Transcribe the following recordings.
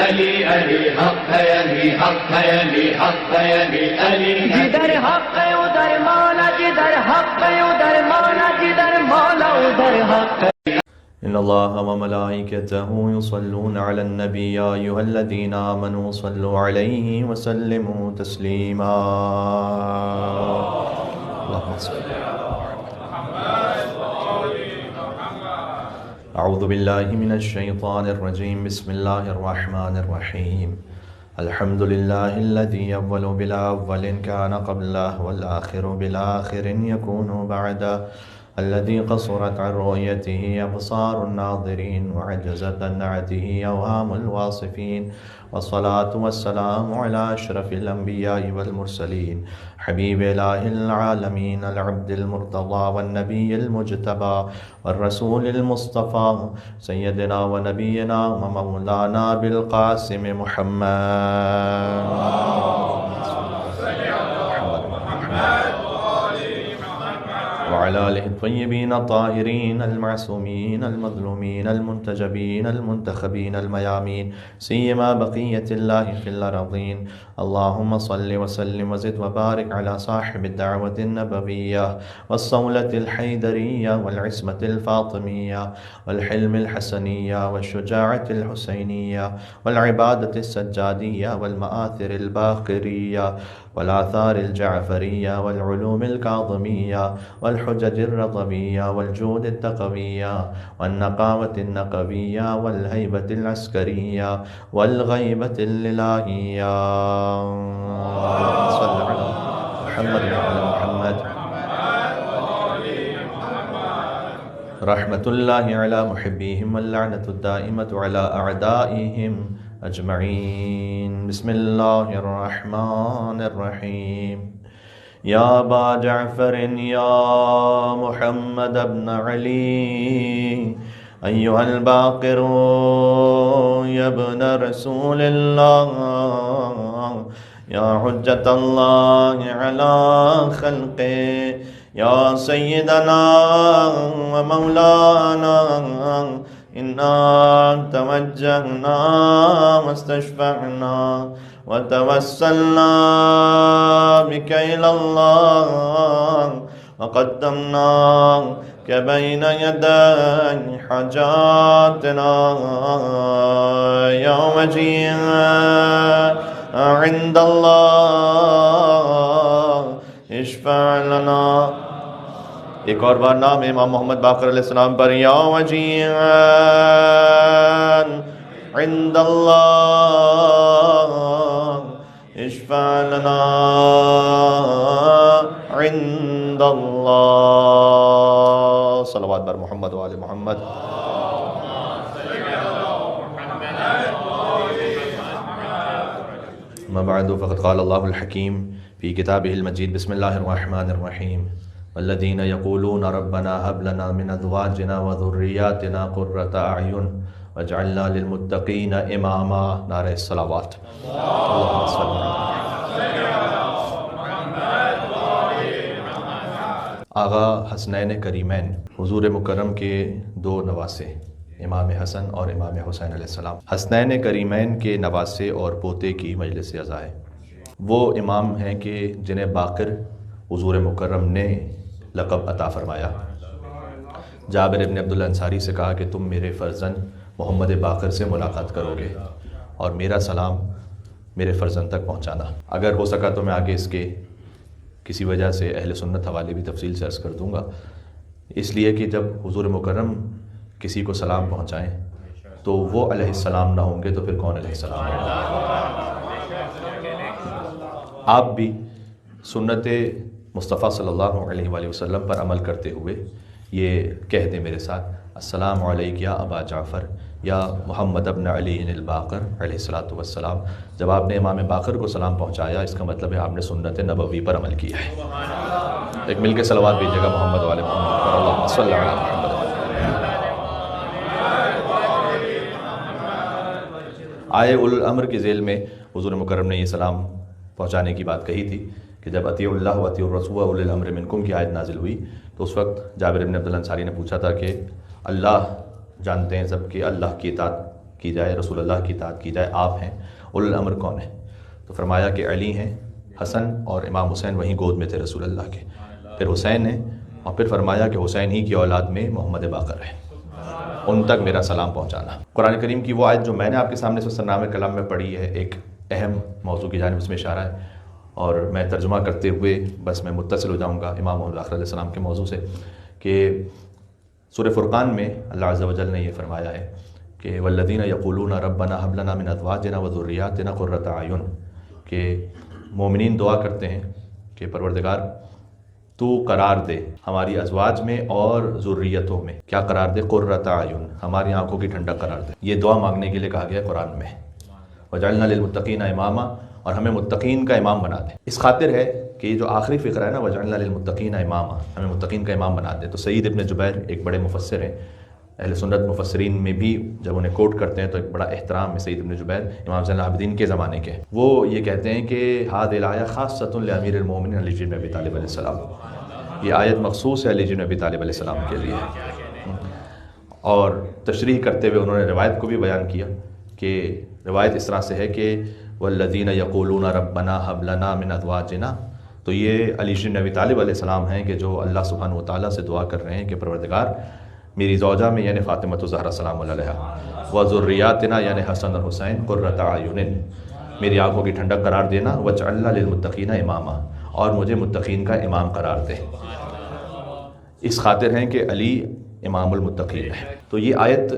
علی علی حق ہے علی حق ہے علی حق ہے علی علی جدھر حق ہے ادھر مولا، جدھر حق ہے ادھر مولا، جدھر مولا ادھر حق ہے. إن الله وملائكته يصلون على النبي يا أيها الذين آمنوا صلوا عليه وسلموا تسليما. اللهم صل أعوذ بالله من الشيطان الرجيم. بسم الله الرحمن الرحيم. الحمد لله الذي أول بلا أول كان قبله والآخر بالآخر يكون بعده، الذي قصرت عن رؤيته أبصار الناظرين وعجزت عن نعته أوهام الواصفين، والصلاة والسلام على أشرف الأنبياء والمرسلين حبيب إله العالمين العبد المرتضى والنبي المجتبى والرسول المصطفى سيدنا ونبينا ومولانا بالقاسم محمد وعلى آله الطيبين الطاهرين المعصومين المظلومين المنتجبين المنتخبين الميامين، سيما بقية الله في الأرضين. اللهم صل وسلم وزد وبارك على صاحب الدعوة النبوية والصولة الحيدرية والعصمة الفاطمية والحلم الحسنية والشجاعة الحسينية والعبادة السجادية والمآثر الباقرية والآثار الجعفرية والعلوم الكاظمية والحجج الرضوية والجود التقوية والنقاوة النقوية والهيبة العسكرية والغيبة الإلهية. صل على محمد وعلى محمد. رحمة الله على محبيهم واللعنة الدائمة على أعدائهم أجمعين. بسم الله الرحمن الرحيم. يا أبا جعفر يا محمد بن علي أيها الباقر يا ابن رسول الله يا حجة الله على خلقه يا سيدنا ومولانا إنا توجهنا واستشفعنا وتوسلنا بك إلى الله وقدمناك بين يدي حاجاتنا يوم جيء عند الله اشفع لنا. ایک اور بار نام امام محمد باقر علیہ السلام پر. یا وجیہاً عند اللہ اشفع لنا عند اللہ. صلوات بر محمد و آل محمد. اما بعد فقد قال اللہ الحکیم فی کتابہ المجید. بسم اللہ الرحمن الرحیم. والذین یقولون ربنا هب لنا من ازواجنا وذریاتنا قرۃ اعین واجعلنا للمتقین اماما. نعرہ الصلوات. اللہم صل آغا حسنین کریمین حضور مکرم کے دو نواسے امام حسن اور امام حسین علیہ السلام. حسنین کریمین کے نواسے اور پوتے کی مجلس عزا ہے. وہ امام ہیں کہ جنہیں باقر حضور مکرم نے لقب عطا فرمایا. جابر ابن عبداللہ انصاری سے کہا کہ تم میرے فرزند محمد باقر سے ملاقات کرو گے اور میرا سلام میرے فرزند تک پہنچانا. اگر ہو سکا تو میں آگے اس کے کسی وجہ سے اہل سنت حوالے بھی تفصیل سے عرض کر دوں گا، اس لیے کہ جب حضور مکرم کسی کو سلام پہنچائیں تو وہ علیہ السلام نہ ہوں گے تو پھر کون علیہ السلام ہے؟ آپ بھی سنت مصطفیٰ صلی اللہ علیہ وآلہ وسلم پر عمل کرتے ہوئے یہ کہہ دیں میرے ساتھ: السلام علیک یا ابا جعفر یا محمد ابن علی الباقر علیہ الصلاۃ والسلام. جب آپ نے امام باقر کو سلام پہنچایا اس کا مطلب ہے آپ نے سنت نبوی پر عمل کیا ہے. ایک مل کے صلوات بھیجیے گا محمد والے محمد پر. اللہم صل علی محمد. آئے اولو الامر کی ذیل میں حضور مکرم نے یہ سلام پہنچانے کی بات کہی تھی کہ جب اطیعوا اللہ و اطیعوا الرسول و اولی الامر منکم کی آیت نازل ہوئی تو اس وقت جابر بن عبداللہ انصاری نے پوچھا تھا کہ اللہ جانتے ہیں سب کہ اللہ کی اطاعت کی جائے، رسول اللہ کی اطاعت کی جائے، آپ ہیں، اولو الامر کون ہے؟ تو فرمایا کہ علی ہیں، حسن اور امام حسین وہیں گود میں تھے رسول اللہ کے، پھر حسین ہیں، اور پھر فرمایا کہ حسین ہی کی اولاد میں محمد باقر ہے، ان تک میرا سلام پہنچانا۔ قرآن کریم کی وہ آیت جو میں نے آپ کے سامنے سرنامہ کلام میں پڑھی ہے، ایک اہم موضوع کی جانب اس میں اشارہ ہے، اور میں ترجمہ کرتے ہوئے بس میں متصل ہو جاؤں گا امام محمد باقر علیہ السلام کے موضوع سے، کہ سورہ فرقان میں اللہ عز و جل نے یہ فرمایا ہے کہ والذین یقولون ربنا ھب لنا من ازواجنا وذریاتنا قرۃ اعین، کہ مومنین دعا کرتے ہیں کہ پروردگار تو قرار دے ہماری ازواج میں اور ذریتوں میں، کیا قرار دے؟ قرۃ اعین، ہماری آنکھوں کی ٹھنڈک قرار دے۔ یہ دعا مانگنے کے لیے کہا گیا قرآن میں، وجعلنا للمتقین اماما، اور ہمیں متقین کا امام بنا دے۔ اس خاطر ہے کہ یہ جو آخری فقرہ ہے نا، وجعلنا للمتقین اماما، ہمیں متقین کا امام بنا دے، تو سعید ابن جبیر ایک بڑے مفسر ہیں، اہل سنت مفسرین میں بھی جب انہیں کوٹ کرتے ہیں تو ایک بڑا احترام ہے سعید ابن جبیر، امام زین العابدین کے زمانے کے۔ وہ یہ کہتے ہیں کہ ہذہ الآیہ خاصۃ لامیر المؤمنین علی بن ابی طالب علیہ السلام، یہ آیت مخصوص ہے علی بن ابی طالب علیہ السلام کے لیے۔ اور تشریح کرتے ہوئے انہوں نے روایت کو بھی بیان کیا کہ روایت اس طرح سے ہے کہ والذین یقولون ربنا ھب لنا من ازواجنا، تو یہ علی بن ابی طالب علیہ السلام ہیں کہ جو اللہ سبحانہ و تعالیٰ سے دعا کر رہے ہیں کہ پروردگار میری زوجہ میں یعنی فاطمہ الزہرا سلام اللہ علیہا، وذریاتنا یعنی حسن اور حسین قرۃ اعین، میری آنکھوں کی ٹھنڈک قرار دینا، وجعلنا للمتقین اماما، اور مجھے متقین کا امام قرار دے۔ اس خاطر ہیں کہ علی امام المتقین ہے۔ تو یہ آیت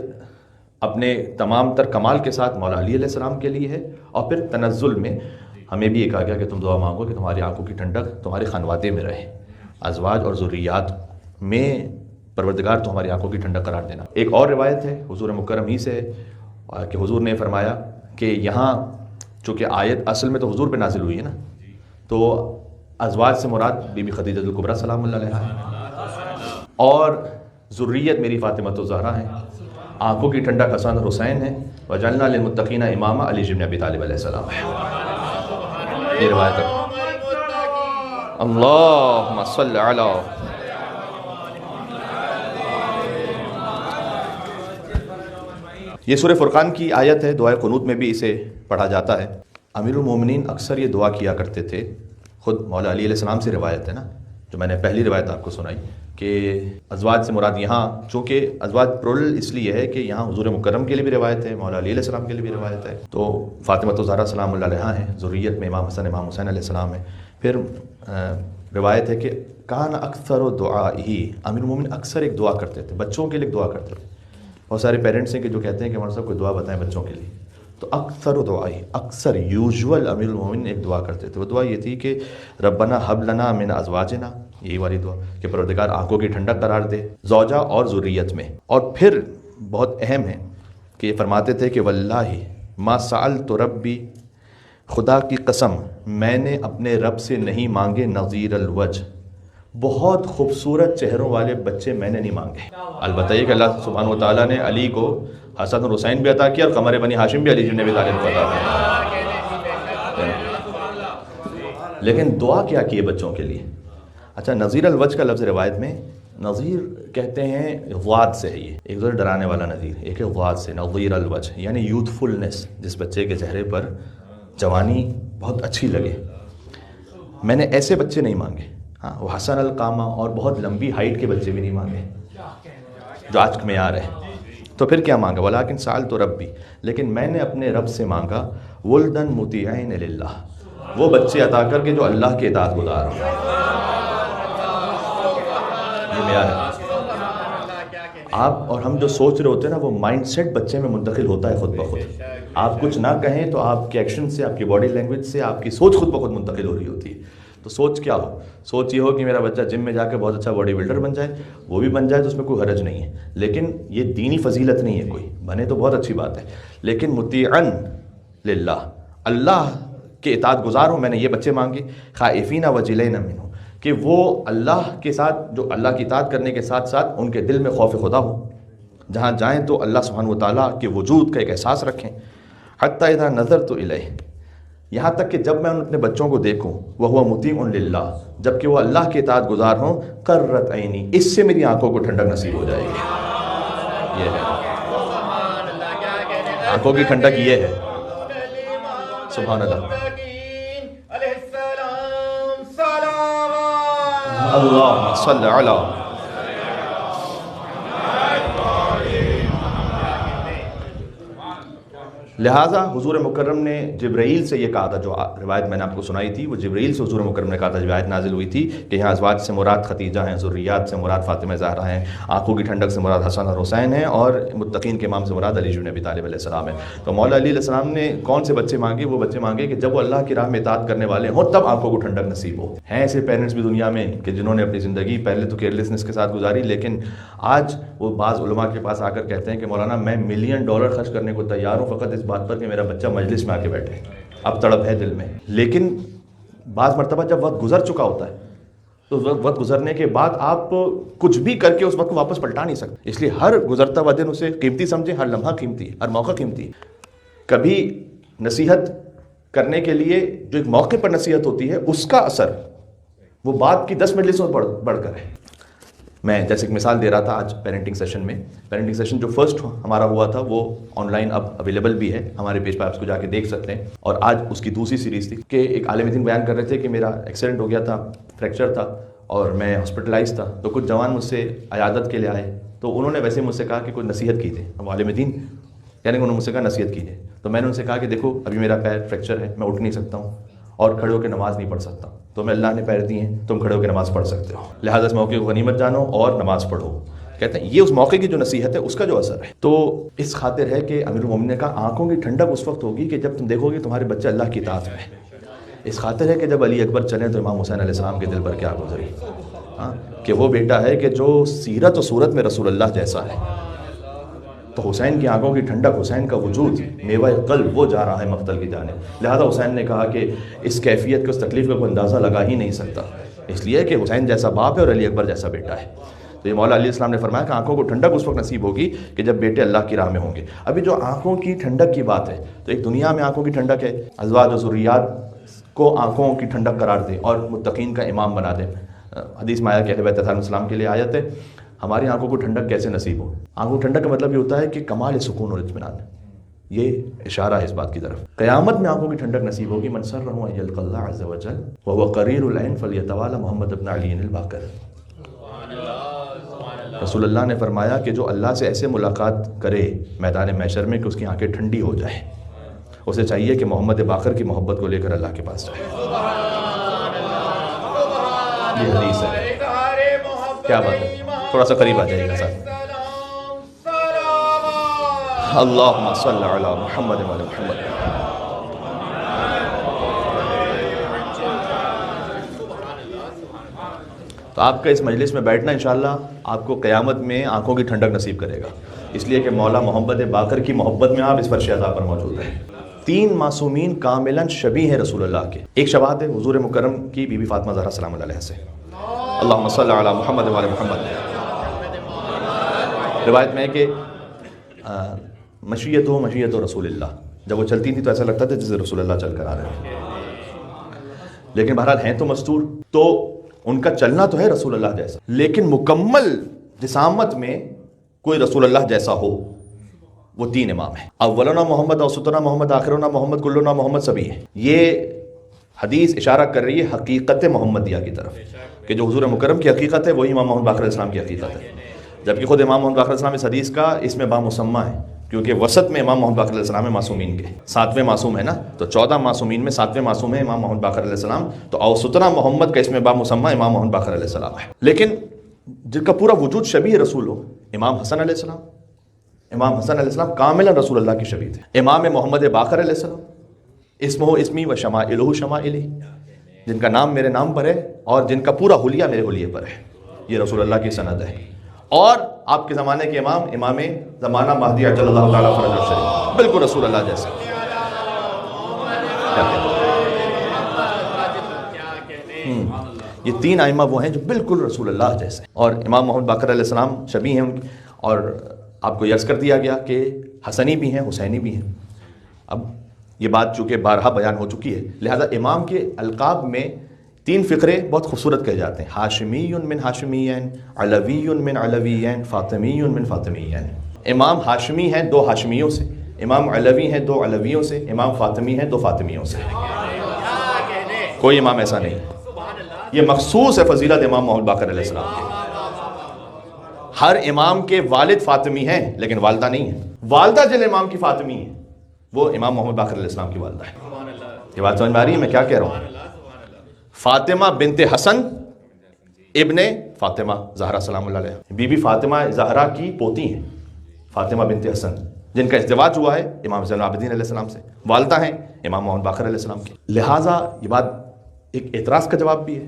اپنے تمام تر کمال کے ساتھ مولا علی علیہ السلام کے لیے ہے، اور پھر تنزل میں ہمیں بھی یہ کہا گیا کہ تم دعا مانگو کہ تمہاری آنکھوں کی ٹھنڈک تمہارے خانوادے میں رہے، ازواج اور ذریات میں پروردگار تمہاری آنکھوں کی ٹھنڈک قرار دینا۔ ایک اور روایت ہے حضور مکرم ہی سے کہ حضور نے فرمایا کہ یہاں چونکہ آیت اصل میں تو حضور پہ نازل ہوئی ہے نا، تو ازواج سے مراد بی بی خدیجہ الکبریٰ سلام اللہ علیہا ہے، اور ذریت میری فاطمہ الزہرا ہیں، آنکھوں کی ٹھنڈک حسن اور حسین ہے، وجعلنا للمتقین اماما علی بن ابی طالب علیہ السلام ہے۔ یہ روایت ہے۔ اللہم صل علی، یہ سورہ فرقان کی آیت ہے، دعائے قنوت میں بھی اسے پڑھا جاتا ہے۔ امیر المومنین اکثر یہ دعا کیا کرتے تھے، خود مولا علی علیہ السلام سے روایت ہے نا، جو میں نے پہلی روایت آپ کو سنائی کہ ازواج سے مراد یہاں چونکہ ازواج پرول اس لیے ہے کہ یہاں حضور مکرم کے لیے بھی روایت ہے، مولا علی علیہ السلام کے لیے بھی روایت ہے، تو فاطمہ الزہرا سلام اللہ علیہا ہیں، ذریت میں امام حسن امام حسین علیہ السلام ہے۔ پھر روایت ہے کہ کان اکثر دعائہ، امیر المومنین اکثر ایک دعا کرتے تھے، بچوں کے لیے دعا کرتے تھے۔ بہت سارے پیرنٹس ہیں کہ جو کہتے ہیں کہ ہمارے صاحب کوئی دعا بتائیں بچوں کے لیے، تو اکثر دعائی، اکثر یوزول امیر المومنین ایک دعا کرتے تھے، وہ دعا یہ تھی کہ ربنا ھب لنا من ازواجنا، یہی والی دعا کہ پروردگار آنکھوں کی ٹھنڈک قرار دے زوجہ اور ذریت میں۔ اور پھر بہت اہم ہے کہ یہ فرماتے تھے کہ واللہ ما سألت ربی، خدا کی قسم میں نے اپنے رب سے نہیں مانگے نظیر الوجہ، بہت خوبصورت چہروں والے بچے میں نے نہیں مانگے۔ البتہ یہ کہ اللہ سبحانہ و تعالیٰ نے علی کو حسن اور حسین بھی عطا کیا، اور قمر بنی ہاشم بھی علی بن ابی طالب کو عطا کیا، لیکن دعا کیا کی ہے بچوں کے لیے؟ اچھا، نظیر الوجہ کا لفظ روایت میں نظیر کہتے ہیں غواد سے ہے، یہ ایک ذرا ڈرانے والا نظیر، ایک ہے غواد سے، نظیر الوجہ یعنی یوتھفلنس، جس بچے کے چہرے پر جوانی بہت اچھی لگے۔ میں نے ایسے بچے نہیں مانگے، ہاں وہ حسن القامہ اور بہت لمبی ہائٹ کے بچے بھی نہیں مانگے جو آج کا معیار ہے۔ تو پھر کیا مانگا؟ ولیکن سألت ربی، لیکن میں نے اپنے رب سے مانگا ولدن مطیعین للہ، وہ بچے عطا کر کے جو اللہ کے اطاعت گزار ہوں۔ یہ معیار ہے۔ آپ اور ہم جو سوچ رہے ہوتے ہیں نا، وہ مائنڈ سیٹ بچے میں منتقل ہوتا ہے خود بخود۔ آپ کچھ نہ کہیں تو آپ کے ایکشن سے، آپ کی باڈی لینگویج سے آپ کی سوچ خود بخود منتقل ہو رہی ہوتی ہے۔ تو سوچ کیا ہو؟ سوچ یہ ہو کہ میرا بچہ جم میں جا کے بہت اچھا باڈی بلڈر بن جائے، وہ بھی بن جائے تو اس میں کوئی حرج نہیں ہے، لیکن یہ دینی فضیلت نہیں ہے، کوئی بنے تو بہت اچھی بات ہے، لیکن مطیعن للہ، اللہ کے اطاعت گزار ہوں۔ میں نے یہ بچے مانگے، خائفین وجلین منہ، کہ وہ اللہ کے ساتھ، جو اللہ کی اطاعت کرنے کے ساتھ ساتھ ان کے دل میں خوف خدا ہو، جہاں جائیں تو اللہ سبحانہ و تعالیٰ کے وجود کا ایک احساس رکھیں۔ حتی اذا نظرت الیہ، یہاں تک کہ جب میں اپنے بچوں کو دیکھوں، وہو مطیع للہ، جب کہ وہ اللہ کے اطاعت گزار ہوں، قرت عینی، اس سے میری آنکھوں کو ٹھنڈک نصیب ہو جائے گی۔ یہ ہے آنکھوں کی ٹھنڈک یہ ہے. سبحان اللہ. اللہم صلی علی. لہٰذا حضور مکرم نے جبرائیل سے یہ کہا تھا، جو روایت میں نے آپ کو سنائی تھی، وہ جبرائیل سے حضور مکرم نے کہا تھا، جو آیت نازل ہوئی تھی کہ یہاں ازواج سے مراد خدیجہ ہیں، ذریات سے مراد فاطمہ زہرا ہیں، آنکھوں کی ٹھنڈک سے مراد حسن اور حسین ہیں، اور متقین کے امام سے مراد علی بن ابی طالب علیہ السلام ہیں. تو مولا علی علیہ السلام نے کون سے بچے مانگے؟ وہ بچے مانگے کہ جب وہ اللہ کی راہ میں اطاعت کرنے والے ہوں تب آنکھوں کو ٹھنڈک نصیب ہو. ہیں ایسے پیرنٹس بھی دنیا میں کہ جنہوں نے اپنی زندگی پہلے تو کیئرلیسنس کے ساتھ گزاری، لیکن آج وہ بعض علماء کے پاس آ کر کہتے ہیں کہ مولانا میں $1 ملین خرچ کرنے کو تیار ہوں فقط اس بات پر کہ میرا بچہ مجلس میں آ کے بیٹھے. اب تڑپ ہے دل میں، لیکن بعض مرتبہ جب وقت گزر چکا ہوتا ہے تو وقت گزرنے کے بعد آپ کچھ بھی کر کے اس وقت کو واپس پلٹا نہیں سکتے. اس لیے ہر گزرتا ہوا دن اسے قیمتی سمجھیں، ہر لمحہ قیمتی ہے، ہر موقع قیمتی ہے. کبھی نصیحت کرنے کے لیے جو ایک موقع پر نصیحت ہوتی ہے اس کا اثر وہ بات کی 10 مجلسوں میں بڑھ کر ہے. میں جیسے ایک مثال دے رہا تھا آج پیرنٹنگ سیشن جو فرسٹ ہمارا ہوا تھا وہ آن لائن اب اویلیبل بھی ہے، ہمارے پیج پر آپ اس کو جا کے دیکھ سکتے ہیں. اور آج اس کی دوسری سیریز تھی کہ ایک عالم دین بیان کر رہے تھے کہ میرا ایکسیڈنٹ ہو گیا تھا، فریکچر تھا اور میں ہاسپٹلائز تھا. تو کچھ جوان مجھ سے عیادت کے لیے آئے تو انہوں نے ویسے مجھ سے کہا کہ کوئی نصیحت کیجیے. اب عالم دین یعنی انہوں نے مجھ سے کہا نصیحت کیجیے. تو میں نے ان سے کہا کہ دیکھو ابھی میرا پیر فریکچر ہے، میں اٹھ نہیں سکتا ہوں اور کھڑے ہو کے نماز نہیں پڑھ سکتا. تو میں اللہ نے پیر دیے ہیں، تم کھڑے ہو کے نماز پڑھ سکتے ہو، لہٰذا اس موقع کو غنیمت جانو اور نماز پڑھو. کہتے ہیں یہ اس موقع کی جو نصیحت ہے اس کا جو اثر ہے. تو اس خاطر ہے کہ امیر المومنین نے کہا آنکھوں کی ٹھنڈک اس وقت ہوگی کہ جب تم دیکھو گے تمہارے بچے اللہ کی اطاعت میں. اس خاطر ہے کہ جب علی اکبر چلیں تو امام حسین علیہ السلام کے دل پر کیا گزری، کہ وہ بیٹا ہے کہ جو سیرت و صورت میں رسول اللہ جیسا ہے. تو حسین کی آنکھوں کی ٹھنڈک، حسین کا وجود، میوہ قلب وہ جا رہا ہے مقتل کی جانب. لہذا حسین نے کہا کہ اس کیفیت کے، اس تکلیف کا کوئی اندازہ لگا ہی نہیں سکتا، اس لیے کہ حسین جیسا باپ ہے اور علی اکبر جیسا بیٹا ہے. تو یہ مولا علیہ السلام نے فرمایا کہ آنکھوں کو ٹھنڈک اس وقت نصیب ہوگی کہ جب بیٹے اللہ کی راہ میں ہوں گے. ابھی جو آنکھوں کی ٹھنڈک کی بات ہے تو ایک دنیا میں آنکھوں کی ٹھنڈک ہے، ازواج و ذریات کو آنکھوں کی ٹھنڈک قرار دے اور متقین کا امام بنا دے. حدیث میں آیا کہ اہل بیت علیہ السلام کے لیے آیت ہے ہماری آنکھوں کو ٹھنڈک کیسے نصیب ہو. آنکھوں کی ٹھنڈک کا مطلب یہ ہوتا ہے کہ کمال سکون اور اطمینان. یہ اشارہ ہے اس بات کی طرف. قیامت میں آنکھوں کی ٹھنڈک نصیب ہوگی. من سرہ ان یلقى اللہ عز وجل وهو قریر العین فلیتوالى محمد بن علی الباقر. رسول اللہ نے فرمایا کہ جو اللہ سے ایسے ملاقات کرے میدان محشر میں کہ اس کی آنکھیں ٹھنڈی ہو جائے، اسے چاہیے کہ محمد باقر کی محبت کو لے کر اللہ کے پاس جائے. یہ حدیث ہے. کیا بات ہے، تھوڑا سا قریب آ جائے گا ساتھ. اللہم صلی علی محمد و علی محمد. تو آپ کا اس مجلس میں بیٹھنا انشاءاللہ آپ کو قیامت میں آنکھوں کی ٹھنڈک نصیب کرے گا، اس لیے کہ مولا محمد باقر کی محبت میں آپ اس فرش عطا پر موجود ہیں. 3 معصومین کاملاً شبیہ ہیں رسول اللہ کے. ایک شباہت ہے حضور مکرم کی بی بی فاطمہ زہرا سلام اللہ علیہ سے. اللہم صلی علی محمد و علی محمد. روایت میں ہے کہ مشیت و رسول اللہ، جب وہ چلتی تھی تو ایسا لگتا تھا جیسے رسول اللہ چل کر آ رہے ہیں، لیکن بہرحال ہیں تو مستور، تو ان کا چلنا تو ہے رسول اللہ جیسا، لیکن مکمل جسامت میں کوئی رسول اللہ جیسا ہو وہ 3 امام ہیں. اولنا محمد، اوسطنا محمد، آخرنا محمد، کلنا محمد، سبھی ہیں. یہ حدیث اشارہ کر رہی ہے حقیقت محمدیہ کی طرف کہ جو حضور مکرم کی حقیقت ہے وہی امام محمد باقر علیہ السلام کی حقیقت ہے. جبکہ خود امام محمد باقر علیہ السلام اس حدیث کا اس میں بامسمہ ہے، کیونکہ وسط میں امام محمد باقر علیہ السلام ہے معصومین کے، 7ویں معصوم ہے نا، تو 14 معصومین میں 7ویں معصوم ہے امام محمد باقر علیہ السلام. تو اوسطنا محمد کا اس میں بامسمہ امام محمد باقر علیہ السلام ہے. لیکن جن کا پورا وجود شبیہ رسول ہو، امام حسن علیہ السلام، امام حسن علیہ السلام کاملا رسول اللہ کی شبیہ تھے. امام محمد باقر علیہ السلام اسمہ اسمی و شمائلہ شمائلی، جن کا نام میرے نام پر ہے اور جن کا پورا حلیہ میرے حلیے پر ہے، یہ رسول اللہ کی سند ہے. اور آپ کے زمانے کے امام زمانہ مہدی عجل اللہ تعالیٰ فرج الشریف، بالکل رسول اللہ جیسے. یہ 3 ائمہ وہ ہیں جو بالکل رسول اللہ جیسے، اور امام محمد باقر علیہ السلام شبیہ ہیں ان کی. اور آپ کو عرض کر دیا گیا کہ حسنی بھی ہیں، حسینی بھی ہیں. اب یہ بات چونکہ بارہا بیان ہو چکی ہے، لہذا امام کے القاب میں 3 فقرے بہت خوبصورت کہے جاتے ہیں: ہاشمی من ہاشمیین، علوی من علویین، فاطمی من فاطمیین. امام ہاشمی ہیں 2 ہاشمیوں سے، امام علوی ہیں 2 علویوں سے، امام فاطمی ہیں 2 فاطمیوں سے، کوئی امام ایسا نہیں۔ یہ مخصوص ہے فضیلت امام محمد باقر علیہ السلام کی۔ ہر امام کے والد فاطمی ہیں لیکن والدہ نہیں ہے۔ والدہ جن امام کی فاطمی ہے وہ امام محمد باقر علیہ السلام کی والدہ ہے۔ یہ بات سمجھ میں آ رہی ہے میں کیا کہہ رہا ہوں؟ فاطمہ بنت حسن ابن فاطمہ زہرا سلام اللہ علیہ، بی بی فاطمہ زہرا کی پوتی ہیں فاطمہ بنت حسن، جن کا ازدواج ہوا ہے امام زین العابدین علیہ السلام سے، والدہ ہیں امام محمد باقر علیہ السلام کی۔ لہٰذا یہ بات ایک اعتراض کا جواب بھی ہے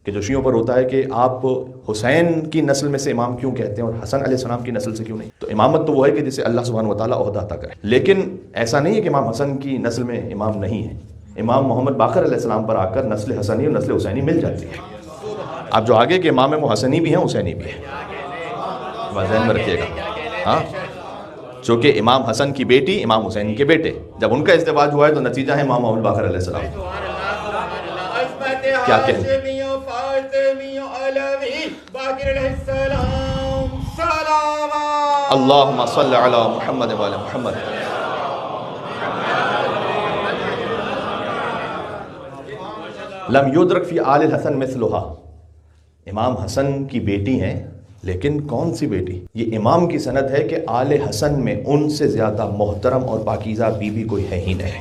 کہ جو شیعوں پر ہوتا ہے کہ آپ حسین کی نسل میں سے امام کیوں کہتے ہیں اور حسن علیہ السلام کی نسل سے کیوں نہیں؟ تو امامت تو وہ ہے کہ جسے اللہ سبحانہ و تعالیٰ عہدہ عطا کرے، لیکن ایسا نہیں ہے کہ امام حسن کی نسل میں امام نہیں ہے۔ امام محمد باقر علیہ السلام پر آ کر نسل حسنی اور نسل حسینی مل جاتی ہے۔ اب جو آگے کے امام حسنی بھی ہیں حسینی بھی ہیں، بات ذہن میں رکھیے گا۔ ہاں، چونکہ امام حسن کی بیٹی امام حسین کے بیٹے، جب ان کا ازدواج ہوا ہے تو نتیجہ ہے امام محمد باقر علیہ السلام۔ کیا کہیں؟ اللہم صلی علی محمد و علی محمد۔ لم یدرک فی آل الحسن مثلھا، امام حسن کی بیٹی ہیں لیکن کون سی بیٹی؟ یہ امام کی سند ہے کہ آل حسن میں ان سے زیادہ محترم اور پاکیزہ بیوی کوئی ہے ہی نہیں۔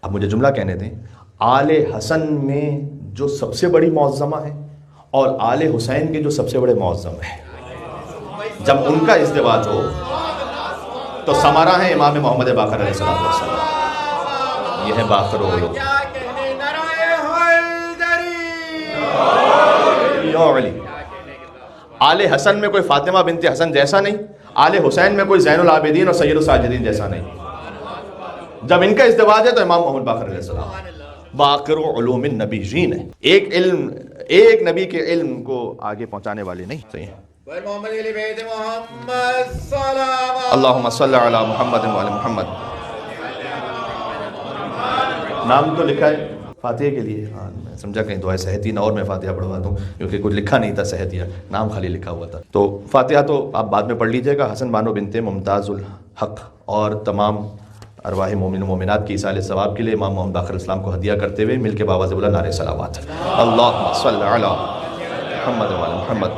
اب مجھے جملہ کہنے دیں، آل حسن میں جو سب سے بڑی معظمہ ہے اور آل حسین کے جو سب سے بڑے معظم ہیں، جب ان کا ازدواج ہو تو ثمرہ ہے امام محمد باقر علیہ السلام۔ یہ ہے باقر و علو۔ آل حسن میں کوئی فاطمہ بنت حسن جیسا نہیں، آل حسین میں کوئی زین العابدین اور سید الساجدین جیسا نہیں۔ جب ان کا ازدواج ہے تو امام محمد باقر علیہ السلام باقر علوم النبیین ہے، ایک نبی کے علم کو آگے پہنچانے والے نہیں۔ صحیح ہے۔ اللہم صلی علی محمد و علی محمد۔ نام تو لکھا ہے فاتحہ کے لیے، ہاں میں سمجھا کہیں دعائے صحت ہی نہ اور میں فاتحہ پڑھوا دوں، کیونکہ کچھ لکھا نہیں تھا صحت یا نام خالی لکھا ہوا تھا۔ تو فاتحہ تو آپ بعد میں پڑھ لیجئے گا۔ حسن بانو بنت ممتاز الحق اور تمام ارواح مومن و مومنات کی ایصال ثواب کے لیے امام محمد باقر السلام کو ہدیہ کرتے ہوئے مل کے بآواز بلند نعرہ صلوات، اللہم صلی علی محمد و علی محمد۔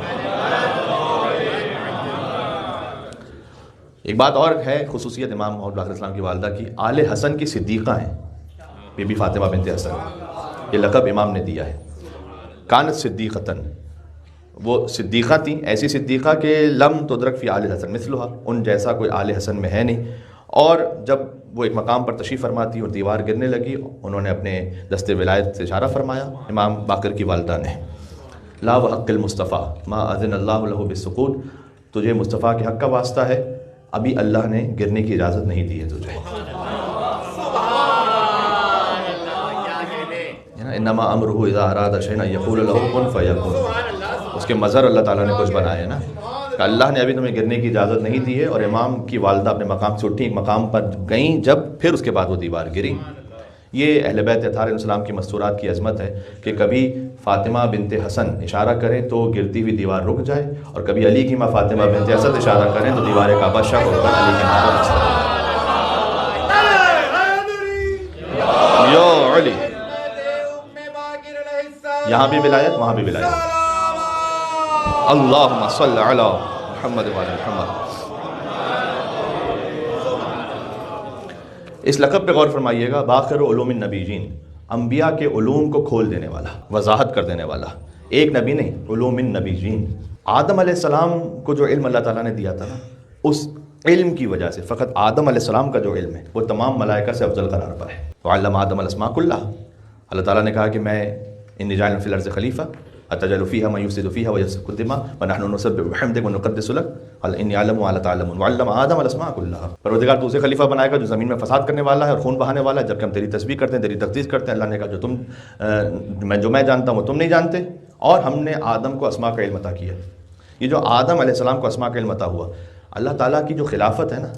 ایک بات اور ہے خصوصیت امام محمد باقر السلام کی والدہ کی، آل حسن کی صدیقہ ہیں بی بی فاطمہ بنت حسن، یہ لقب امام نے دیا ہے۔ کانت صدیقتن، وہ صدیقہ تھیں، ایسی صدیقہ کہ لم تدرک فی آل حسن مثلھا، ان جیسا کوئی آل حسن میں ہے نہیں۔ اور جب وہ ایک مقام پر تشریف فرما تھی اور دیوار گرنے لگی، انہوں نے اپنے دست ولایت سے اشارہ فرمایا امام باقر کی والدہ نے، لا وحق المصطفیٰ ما اذن اللہ لہ بالسقوط، تجھے مصطفیٰ کے حق کا واسطہ ہے، ابھی اللہ نے گرنے کی اجازت نہیں دی ہے تجھے۔ انما امرہ اذا اراد شیئا یقول لہ کن فیکون، اس کے مظہر اللہ تعالیٰ نے کچھ بنائے نا، کہ اللہ نے ابھی تمہیں گرنے کی اجازت نہیں دی ہے۔ اور امام کی والدہ اپنے مقام سے اٹھی، ایک مقام پر گئیں جب، پھر اس کے بعد وہ دیوار گری۔ یہ اہل بیت اطہار علیہ السلام کی مستورات کی عظمت ہے کہ کبھی فاطمہ بنت حسن اشارہ کریں تو گرتی ہوئی دیوار رک جائے، اور کبھی علی کی ماں فاطمہ بنت اسد اشارہ کریں تو دیوار کعبہ شق ہو کر علی کے ماں یا علی۔ یہاں بھی ولایت وہاں بھی ولایت۔ اللہم صلی علی محمد و علی محمد۔ اس لقب پہ غور فرمائیے گا، باقر علوم النبیین، انبیاء کے علوم کو کھول دینے والا، وضاحت کر دینے والا، ایک نبی نہیں، علوم النبیین۔ آدم علیہ السلام کو جو علم اللہ تعالیٰ نے دیا تھا نا، اس علم کی وجہ سے فقط آدم علیہ السلام کا جو علم ہے وہ تمام ملائکہ سے افضل قرار پر ہے۔ وعلم آدم الاسماء کلھا، اللہ تعالیٰ نے کہا کہ میں انی جاعل فی الارض خلیفہ اتجعل فیہا من یفسد فیہا ویسفک الدماء ونحن نسبح بحمدک ونقدس لک قال انی اعلم ما لا تعلمون وعلم آدم الاسماء کلھا۔ پروردگار تو اسے خلیفہ بنائے گا جو زمین میں فساد کرنے والا ہے اور خون بہانے والا ہے، جبکہ ہم تیری تسبیح کرتے ہیں، تیری تقدیس کرتے ہیں۔ اللہ نے کہا جو میں جانتا ہوں وہ تم نہیں جانتے، اور ہم نے آدم کو اسماء کا علم عطا کیا۔ یہ جو آدم علیہ السلام کو اسماء کا علم عطا ہوا، اللہ تعالیٰ کی جو خلافت ہے نا،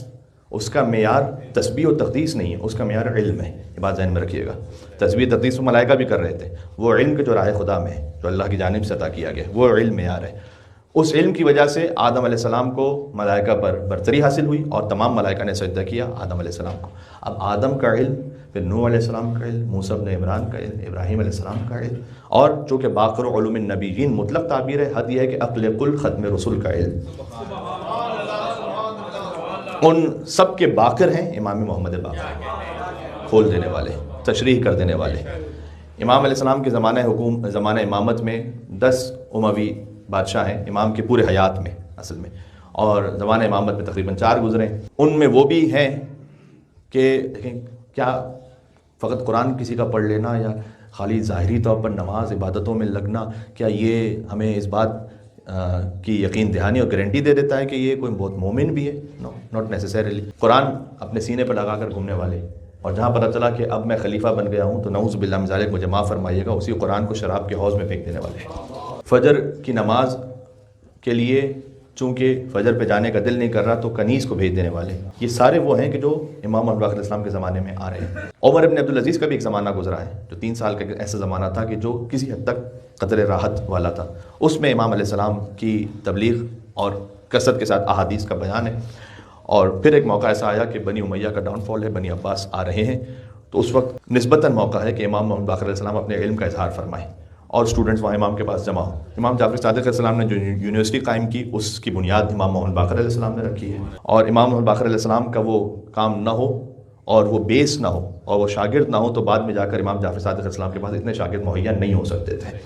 اس کا معیار تسبیح و تقدیس نہیں ہے، اس کا معیار علم ہے۔ یہ بات ذہن میں رکھیے گا۔ تسبیح تقدیس ملائکہ بھی کر رہے تھے، وہ علم کے جو راہ خدا میں ہے، جو اللہ کی جانب سے عطا کیا گیا، وہ علم معیار ہے۔ اس علم کی وجہ سے آدم علیہ السلام کو ملائکہ پر برتری حاصل ہوئی اور تمام ملائکہ نے سجدہ کیا آدم علیہ السلام کو۔ اب آدم کا علم، پھر نوح علیہ السلام کا علم، موسیٰ بن عمران کا علم، ابراہیم علیہ السلام کا علم، اور چونکہ باقر علوم النبیین مطلق تعبیر ہے، حد یہ ہے کہ عقل کل ختم رسول کا علم، ان سب کے باقر ہیں امام محمد باقر، کھول دینے والے، تشریح کر دینے والے۔ امام علیہ السلام کے زمانہ امامت میں 10 اموی بادشاہ ہیں امام کے پورے حیات میں اصل میں، اور زمانہ امامت میں تقریباً 4 گزرے۔ ان میں وہ بھی ہیں کہ دیکھیں کیا فقط قرآن کسی کا پڑھ لینا یا خالی ظاہری طور پر نماز عبادتوں میں لگنا، کیا یہ ہمیں اس بات کی یقین دہانی اور گارنٹی دے دیتا ہے کہ یہ کوئی بہت مومن بھی ہے؟ نو، ناٹ نیسیسریلی۔ قرآن اپنے سینے پر لگا کر گھومنے والے، اور جہاں پتہ چلا کہ اب میں خلیفہ بن گیا ہوں تو نعوذ باللہ من ذالک مجھے معاف فرمائیے گا، اسی قرآن کو شراب کے حوض میں پھینک دینے والے۔ فجر کی نماز کے لیے چونکہ فجر پہ جانے کا دل نہیں کر رہا تو کنیز کو بھیج دینے والے، یہ سارے وہ ہیں کہ جو امام محمد باقر علیہ السلام کے زمانے میں آ رہے ہیں۔ عمر ابن عبدالعزیز کا بھی ایک زمانہ گزرا ہے جو 3 سال کا ایسا زمانہ تھا کہ جو کسی حد تک قدر راحت والا تھا، اس میں امام علیہ السلام کی تبلیغ اور کثرت کے ساتھ احادیث کا بیان ہے۔ اور پھر ایک موقع ایسا آیا کہ بنی امیہ کا ڈاؤن فال ہے، بنی عباس آ رہے ہیں، تو اس وقت نسبتاً موقع ہے کہ امام محمد باقر علیہ السلام اپنے علم کا اظہار فرمائیں اور اسٹوڈنٹس وہاں امام کے پاس جمع ہوں۔ امام جعفر صادق علیہ السلام نے جو یونیورسٹی قائم کی اس کی بنیاد امام محمد باقر علیہ السلام نے رکھی ہے، اور امام محمد باقر علیہ السلام کا وہ کام نہ ہو اور وہ بیس نہ ہو اور وہ شاگرد نہ ہو تو بعد میں جا کر امام جعفر صادق علیہ السلام کے پاس اتنے شاگرد مہیا نہیں ہو سکتے تھے۔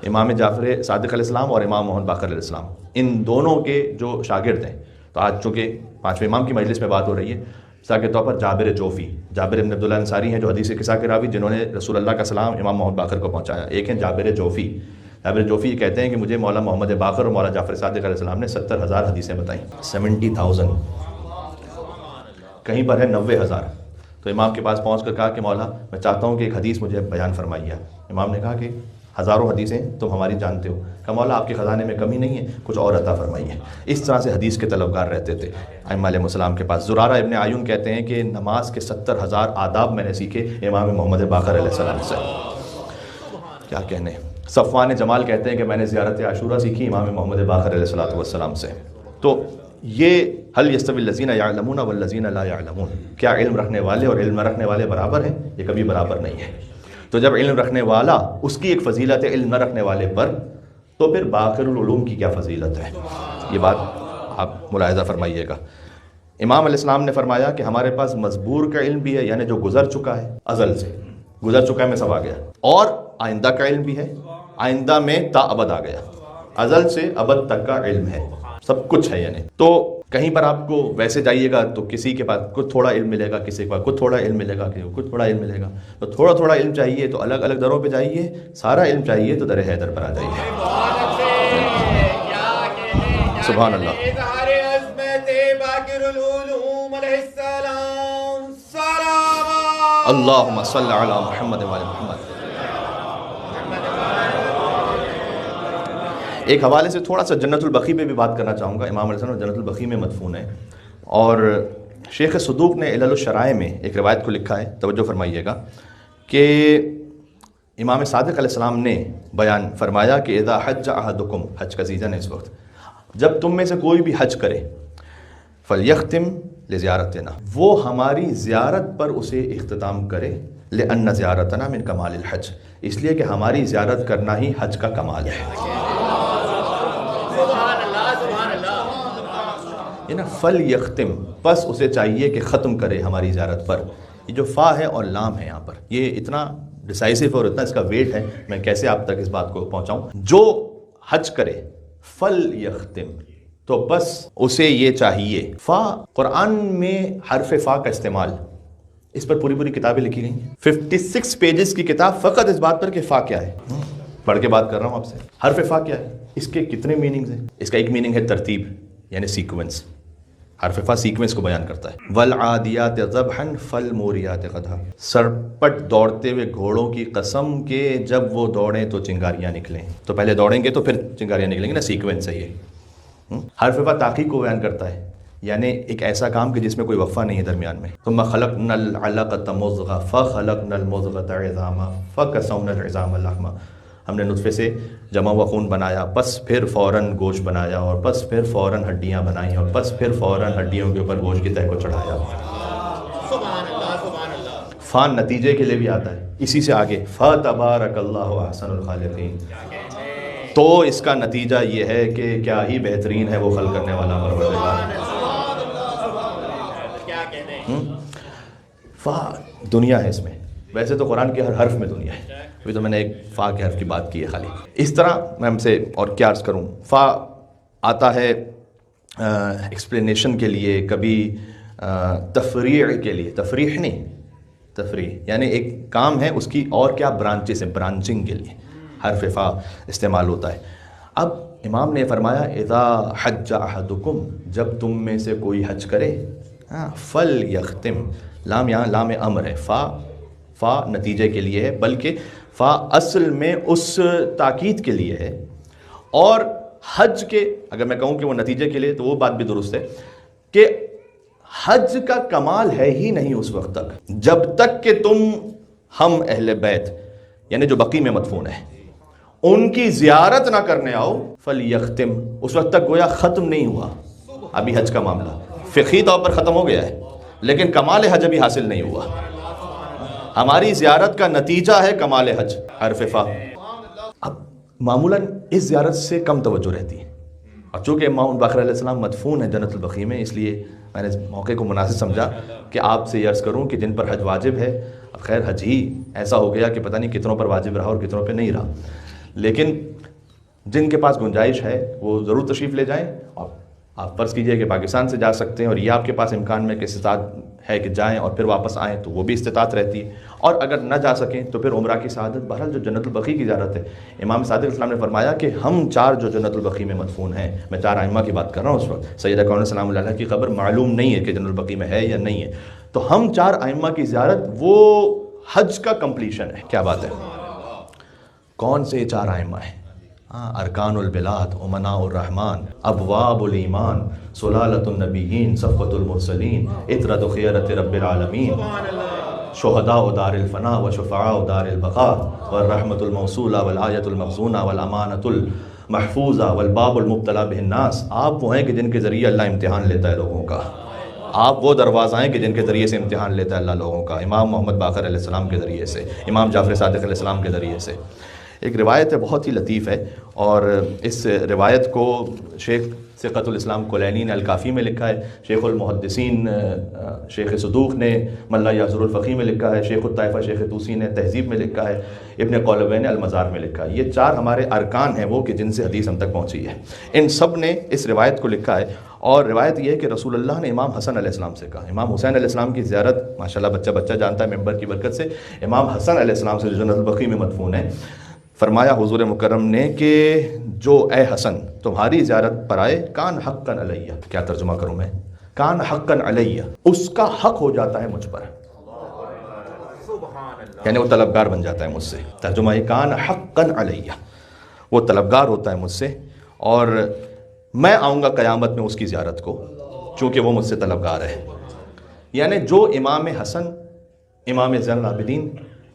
امام جعفر صادق علیہ السلام اور امام محمد باقر علیہ السلام ان دونوں کے جو شاگرد ہیں، تو آج چونکہ 5ویں امام کی مجلس میں بات ہو رہی ہے، مثال کے طور پر جابر جوفی، جابر بن عبداللہ انصاری ہیں جو حدیث قصہ کے راوی جنہوں نے رسول اللہ کا سلام امام محمد باقر کو پہنچایا۔ ایک ہیں جابر جوفی۔ جابر جوفی کہتے ہیں کہ مجھے مولا محمد باقر اور مولا جعفر صادق علیہ السلام نے 70,000 حدیثیں بتائیں، 70,000، کہیں پر ہے 90,000۔ تو امام کے پاس پہنچ کر کہا کہ مولا میں چاہتا ہوں کہ ایک حدیث مجھے بیان فرمائیے۔ امام نے کہا کہ ہزاروں حدیثیں تم ہماری جانتے ہو، کہ مولا آپ کے خزانے میں کمی نہیں ہے، کچھ اور عطا فرمائیے۔ اس طرح سے حدیث کے طلبگار رہتے تھے ائمہ علیہ السلام کے پاس۔ زرارہ ابن عیون کہتے ہیں کہ نماز کے 70,000 آداب میں نے سیکھے امام محمد باقر علیہ السلام سے، کیا کہنے۔ صفوان جمال کہتے ہیں کہ میں نے زیارت عاشورہ سیکھی امام محمد باقر علیہ السلام سے۔ تو یہ هل يستوي الذين يعلمون والذين لا يعلمون، کیا علم رکھنے والے اور علم نہ رکھنے والے برابر ہیں؟ یہ کبھی برابر نہیں ہے۔ تو جب علم رکھنے والا اس کی ایک فضیلت ہے علم نہ رکھنے والے پر، تو پھر باقر العلوم کی کیا فضیلت ہے؟ یہ بات آپ ملاحظہ فرمائیے گا۔ امام علیہ السلام نے فرمایا کہ ہمارے پاس مزبور کا علم بھی ہے، یعنی جو گزر چکا ہے، ازل سے گزر چکا ہے میں سب آ گیا، اور آئندہ کا علم بھی ہے، آئندہ میں تا ابد آ گیا، ازل سے ابد تک کا علم ہے، سب کچھ ہے یعنی۔ تو کہیں پر آپ کو ویسے جائیے گا تو کسی کے پاس کچھ تھوڑا علم ملے گا، کسی کے پاس کچھ تھوڑا علم ملے گا، کسی کو کچھ تھوڑا علم ملے گا۔ تو تھوڑا تھوڑا علم چاہیے تو الگ الگ دروں پہ جائیے، سارا علم چاہیے تو در حیدر پر آ جائیے۔ سبحان اللہ۔ اللہم صل علی محمد وعلی محمد۔ ایک حوالے سے تھوڑا سا جنت البقیع پہ بھی بات کرنا چاہوں گا۔ امام علیہ السلام جنت البقیع میں مدفون ہے، اور شیخ صدوق نے علل الشرائع میں ایک روایت کو لکھا ہے، توجہ فرمائیے گا، کہ امام صادق علیہ السلام نے بیان فرمایا کہ اذا حج احدکم، حج کا سیزن ہے اس وقت، جب تم میں سے کوئی بھی حج کرے، فلیختم لزیارتنا، وہ ہماری زیارت پر اسے اختتام کرے، لأن زیارتنا من کمال الحج، اس لیے کہ ہماری زیارت کرنا ہی حج کا کمال ہے۔ یہ نا فل یختم، بس اسے چاہیے کہ ختم کرے ہماری زیارت پر۔ یہ جو فا ہے اور لام ہے یہاں پر، یہ اتنا ڈیسائسو اور اتنا اس کا ویٹ ہے، میں کیسے آپ تک اس بات کو پہنچاؤں۔ جو حج کرے فل یختم، تو بس اسے یہ چاہیے۔ فا، قرآن میں حرف فا کا استعمال، اس پر پوری کتابیں لکھی گئی ہیں، 56 پیجز کی کتاب فقط اس بات پر کہ فا کیا ہے۔ پڑھ کے بات کر رہا ہوں آپ سے، حرف فا کیا ہے، اس کے کتنے میننگز ہیں۔ اس کا ایک میننگ ہے ترتیب، یعنی سیکوینس، حرف فا سیکوینس کو بیان کرتا ہے۔ والعادیات ضبحا فالموریات قدحا، سرپٹ دوڑتے ہوئے گھوڑوں کی قسم کہ جب وہ دوڑیں تو چنگاریاں نکلیں، تو پہلے دوڑیں گے تو پھر چنگاریاں نکلیں گی نا، سیکوینس ہے یہ۔ حرف فا تحقیق کو بیان کرتا ہے، یعنی ایک ایسا کام کہ جس میں کوئی وقفہ نہیں ہے درمیان میں۔ ثم خلقنا العلقۃ مضغۃ فخلقنا المضغۃ عظاما فکسونا العظام لحما، ہم نے نطفے سے جمع ہوا خون بنایا، پس پھر فوراً گوشت بنایا، اور پس پھر فوراً ہڈیاں بنائیں، اور پس پھر فوراً ہڈیوں کے اوپر گوشت کی تہہ کو چڑھایا۔ فا نتیجے کے لیے بھی آتا ہے، اسی سے آگے فَتَبَارَكَ اللَّهُ أَحْسَنُ الْخَالِقِينَ، تو اس کا نتیجہ یہ ہے کہ کیا ہی بہترین ہے وہ خلق کرنے والا پروردگار۔ فا دنیا ہے اس میں، ویسے تو قرآن کے ہر حرف میں دنیا ہے، ابھی تو میں نے ایک فا کے حرف کی بات کی ہے خالی۔ اس طرح میں ہم سے اور کیا عرض کروں، فا آتا ہے ایکسپلینیشن کے لیے، کبھی تفریع کے لیے، تفریح نہیں، تفریح یعنی ایک کام ہے اس کی اور کیا برانچز ہیں، برانچنگ کے لیے حرف فا استعمال ہوتا ہے۔ اب امام نے فرمایا اذا حج احدکم، جب تم میں سے کوئی حج کرے، فلیختم، لام یہاں لام امر ہے، فا نتیجے کے لیے ہے، بلکہ فا اصل میں اس تاکید کے لیے ہے، اور حج کے اگر میں کہوں کہ وہ نتیجے کے لیے تو وہ بات بھی درست ہے کہ حج کا کمال ہے ہی نہیں اس وقت تک جب تک کہ تم ہم اہل بیت یعنی جو بقی میں مدفون ہیں ان کی زیارت نہ کرنے آؤ، فلیختم، اس وقت تک گویا ختم نہیں ہوا ابھی حج کا معاملہ، فقہی طور پر ختم ہو گیا ہے لیکن کمال حج ابھی حاصل نہیں ہوا۔ ہماری زیارت کا نتیجہ ہے کمال حج، حرف فا۔ اب معمولاً اس زیارت سے کم توجہ رہتی ہے، اور چونکہ امام باقر علیہ السلام مدفون ہیں جنت البقیع میں، اس لیے میں نے اس موقع کو مناسب سمجھا کہ آپ سے یہ عرض کروں کہ جن پر حج واجب ہے، اب خیر حج ہی ایسا ہو گیا کہ پتہ نہیں کتنوں پر واجب رہا اور کتنوں پہ نہیں رہا، لیکن جن کے پاس گنجائش ہے وہ ضرور تشریف لے جائیں، اور آپ فرض کیجئے کہ پاکستان سے جا سکتے ہیں اور یہ آپ کے پاس امکان میں کہ استطاعت ہے کہ جائیں اور پھر واپس آئیں تو وہ بھی استطاعت رہتی ہے، اور اگر نہ جا سکیں تو پھر عمرہ کی سعادت۔ بہرحال جو جنت البقیع کی زیارت ہے، امام صادق السلام نے فرمایا کہ ہم چار جو جنت البقیع میں مدفون ہیں، میں چار ائمہ کی بات کر رہا ہوں اس وقت، سیدہ کون سلام اللہ علیہ کی قبر معلوم نہیں ہے کہ جنت البقیع میں ہے یا نہیں ہے، تو ہم چار ائمہ کی زیارت وہ حج کا کمپلیشن ہے۔ کیا بات ہے، کون سے چار ائمہ ہیں؟ ارکان البلاد، امناء الرحمن، ابواب الایمان، سلالۃ النبیین، صفوۃ المرسلین، عطرۃ خیرۃ رب العالمین، شہداء دار الفنا و شفعاء دار البقاء، والرحمۃ الموصولہ والآیۃ المخزونہ والامانۃ المحفوظہ والباب المبتلی بہ الناس۔ آپ وہ ہیں کہ جن کے ذریعے اللہ امتحان لیتا ہے لوگوں کا، آپ وہ دروازہ ہیں کہ جن کے ذریعے سے امتحان لیتا ہے اللہ لوگوں کا، امام محمد باقر علیہ السلام کے ذریعے سے، امام جعفر صادق علیہ السلام کے ذریعے سے۔ ایک روایت ہے بہت ہی لطیف ہے، اور اس روایت کو شیخ ثقۃ الاسلام کلینی نے الکافی میں لکھا ہے، شیخ المحدثین شیخ صدوق نے من لا یحضر الفقیہ میں لکھا ہے، شیخ الطائفہ شیخ طوسی نے تہذیب میں لکھا ہے، ابن قولوی نے المزار میں لکھا ہے۔ یہ چار ہمارے ارکان ہیں وہ کہ جن سے حدیث ہم تک پہنچی ہے، ان سب نے اس روایت کو لکھا ہے، اور روایت یہ ہے کہ رسول اللہ نے امام حسن علیہ السلام سے کہا، امام حسین علیہ السلام کی زیارت ماشاءاللہ بچہ بچہ جانتا ہے ممبر کی برکت سے، امام حسن علیہ السلام سے جو جنت البقیع میں مدفون ہے، فرمایا حضور مکرم نے کہ جو اے حسن تمہاری زیارت پر آئے، کان حقا علیہ، کیا ترجمہ کروں میں، کان حقا علیہ، اس کا حق ہو جاتا ہے مجھ پر، یعنی وہ طلبگار بن جاتا ہے مجھ سے، ترجمہ یہ کان حقا علیہ، وہ طلبگار ہوتا ہے مجھ سے، اور میں آؤں گا قیامت میں اس کی زیارت کو چونکہ وہ مجھ سے طلبگار ہے۔ یعنی جو امام حسن، امام زین العابدین،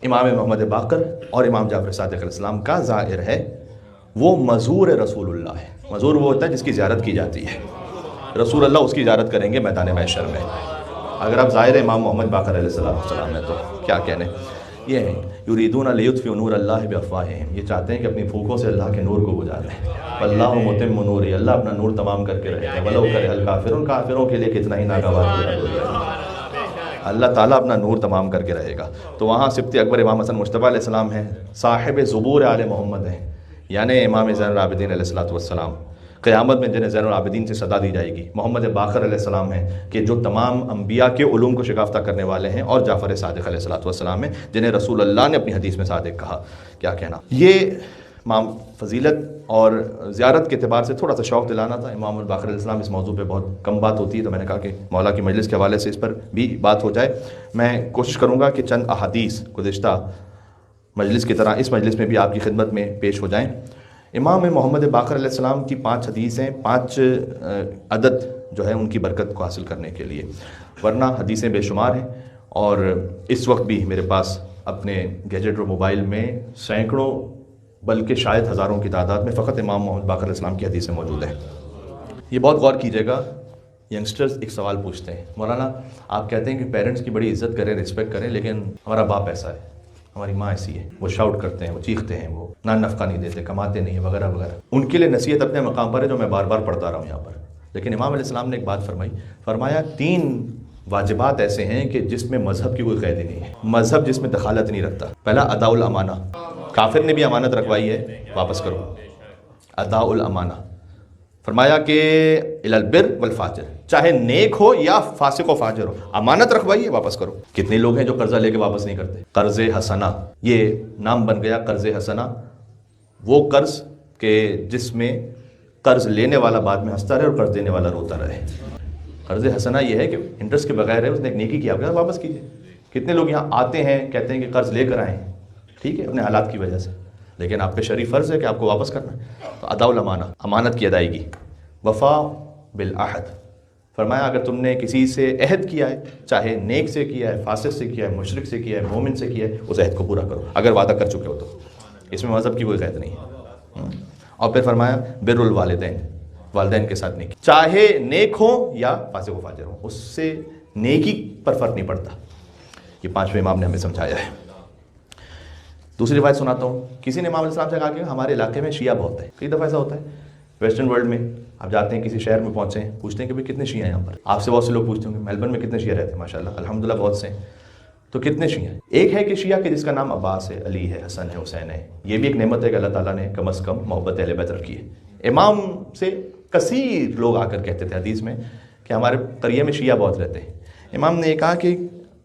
امام محمد باقر اور امام جعفر صادق علیہ السلام کا زائر ہے، وہ مزور رسول اللہ ہے۔ مزور وہ ہوتا ہے جس کی زیارت کی جاتی ہے، رسول اللہ اس کی زیارت کریں گے میدان محشر میں۔ اگر آپ زائر امام محمد باقر علیہ السلام ہیں تو کیا کہنے، یہ ہے یریدون لیطفئوا نور اللہ بافواہہم، یہ چاہتے ہیں کہ اپنی پھونکوں سے اللہ کے نور کو بجھا دیں، واللہ متم نورہ، اللہ اپنا نور تمام کر کے رہے گا، ولو کرہ الکافرون، کافروں کے لیے کتنا ہی ناگوار ہے، اللہ تعالیٰ اپنا نور تمام کر کے رہے گا۔ تو وہاں سبط اکبر امام حسن مجتبیٰ علیہ السلام ہیں، صاحب زبور آل محمد ہیں، یعنی امام زین العابدین علیہ السلام، قیامت میں جنہیں زین العابدین سے صدا دی جائے گی۔ محمد باقر علیہ السلام ہیں کہ جو تمام انبیاء کے علوم کو شکافتہ کرنے والے ہیں، اور جعفر صادق علیہ السلام ہیں جنہیں رسول اللہ نے اپنی حدیث میں صادق کہا۔ کیا کہنا، یہ فضیلت اور زیارت کے اعتبار سے تھوڑا سا شوق دلانا تھا۔ امام الباقر علیہ السلام اس موضوع پہ بہت کم بات ہوتی ہے، تو میں نے کہا کہ مولا کی مجلس کے حوالے سے اس پر بھی بات ہو جائے۔ میں کوشش کروں گا کہ چند احادیث گزشتہ مجلس کی طرح اس مجلس میں بھی آپ کی خدمت میں پیش ہو جائیں۔ امام محمد باقر علیہ السلام کی 5 حدیثیں، 5 عدد جو ہے ان کی برکت کو حاصل کرنے کے لیے، ورنہ حدیثیں بے شمار ہیں، اور اس وقت بھی میرے پاس اپنے گیجٹ اور موبائل میں سینکڑوں بلکہ شاید ہزاروں کی تعداد میں فقط امام محمد باقر علیہ السلام کی حدیثیں موجود ہیں۔ یہ بہت غور کیجیے گا، ینگسٹرز ایک سوال پوچھتے ہیں، مولانا آپ کہتے ہیں کہ پیرنٹس کی بڑی عزت کریں، رسپیکٹ کریں، لیکن ہمارا باپ ایسا ہے، ہماری ماں ایسی ہے، وہ شاؤٹ کرتے ہیں، وہ چیختے ہیں، وہ نان نفقہ نہیں دیتے، کماتے نہیں ہیں، وغیرہ وغیرہ۔ ان کے لیے نصیحت اپنے مقام پر ہے جو میں بار بار پڑھتا رہا ہوں یہاں پر، لیکن امام علیہ السلام نے ایک بات فرمایا 3 واجبات ایسے ہیں کہ جس میں مذہب کی کوئی قید نہیں ہے، مذہب جس میں دخالت نہیں رکھتا۔ پہلا اداء الامانہ، کافر نے بھی امانت رکھوائی ہے، واپس کرو، اداء الامانہ۔ فرمایا کہ الی البر والفاجر، چاہے نیک ہو یا فاسق و فاجر ہو، امانت رکھوائیے، واپس کرو۔ کتنے لوگ ہیں جو قرضہ لے کے واپس نہیں کرتے؟ قرض حسنہ، یہ نام بن گیا قرض حسنہ، وہ قرض کہ جس میں قرض لینے والا بعد میں ہنستا رہے اور قرض دینے والا روتا رہے۔ قرض حسنہ یہ ہے کہ انٹرسٹ کے بغیر ہے، اس نے ایک نیکی کی، آپ کے واپس کیجیے۔ کتنے لوگ یہاں آتے ہیں کہتے ہیں کہ قرض لے کر آئیں، ٹھیک ہے، اپنے حالات کی وجہ سے، لیکن آپ پہ شرعی فرض ہے کہ آپ کو واپس کرنا ہے۔ تو اداء الامانہ، امانت کی ادائیگی۔ وفا بالعہد، فرمایا اگر تم نے کسی سے عہد کیا ہے، چاہے نیک سے کیا ہے، فاسق سے کیا ہے، مشرک سے کیا ہے، مومن سے کیا ہے، اس عہد کو پورا کرو اگر وعدہ کر چکے ہو تو۔ اس میں مذہب کی کوئی قید نہیں ہے۔ اور پھر فرمایا بر الوالدین، والدین کے ساتھ نیکی، چاہے نیک ہو یا فاسق و فاجر ہو، اس سے نیکی پر فرق نہیں پڑتا۔ یہ 5ویں امام نے ہمیں سمجھایا ہے۔ دوسری روایت سناتا ہوں، کسی نے امام علیہ السلام سے کہا کہ ہمارے علاقے میں شیعہ بہت ہے۔ کئی دفعہ ایسا ہوتا ہے ویسٹرن ورلڈ میں، آپ جاتے ہیں کسی شہر میں پہنچے ہیں، پوچھتے ہیں کہ بھئی کتنے شیعہ ہیں یہاں پر؟ آپ سے بہت سے لوگ پوچھتے ہوں گے میلبرن میں کتنے شیعہ رہتے ہیں؟ ماشاءاللہ الحمدللہ بہت سے ہیں۔ تو کتنے شیعہ ہیں؟ ایک ہے کہ شیعہ کہ جس کا نام عباس ہے، علی ہے، حسن ہے، حسین ہے۔ یہ بھی ایک نعمت ہے کہ اللہ تعالیٰ نے کم از کم محبت اہل بیت رکھی ہے۔ امام سے کثیر لوگ آ کر کہتے تھے حدیث میں کہ ہمارے قریے میں شیعہ بہت رہتے ہیں۔ امام نے یہ کہا کہ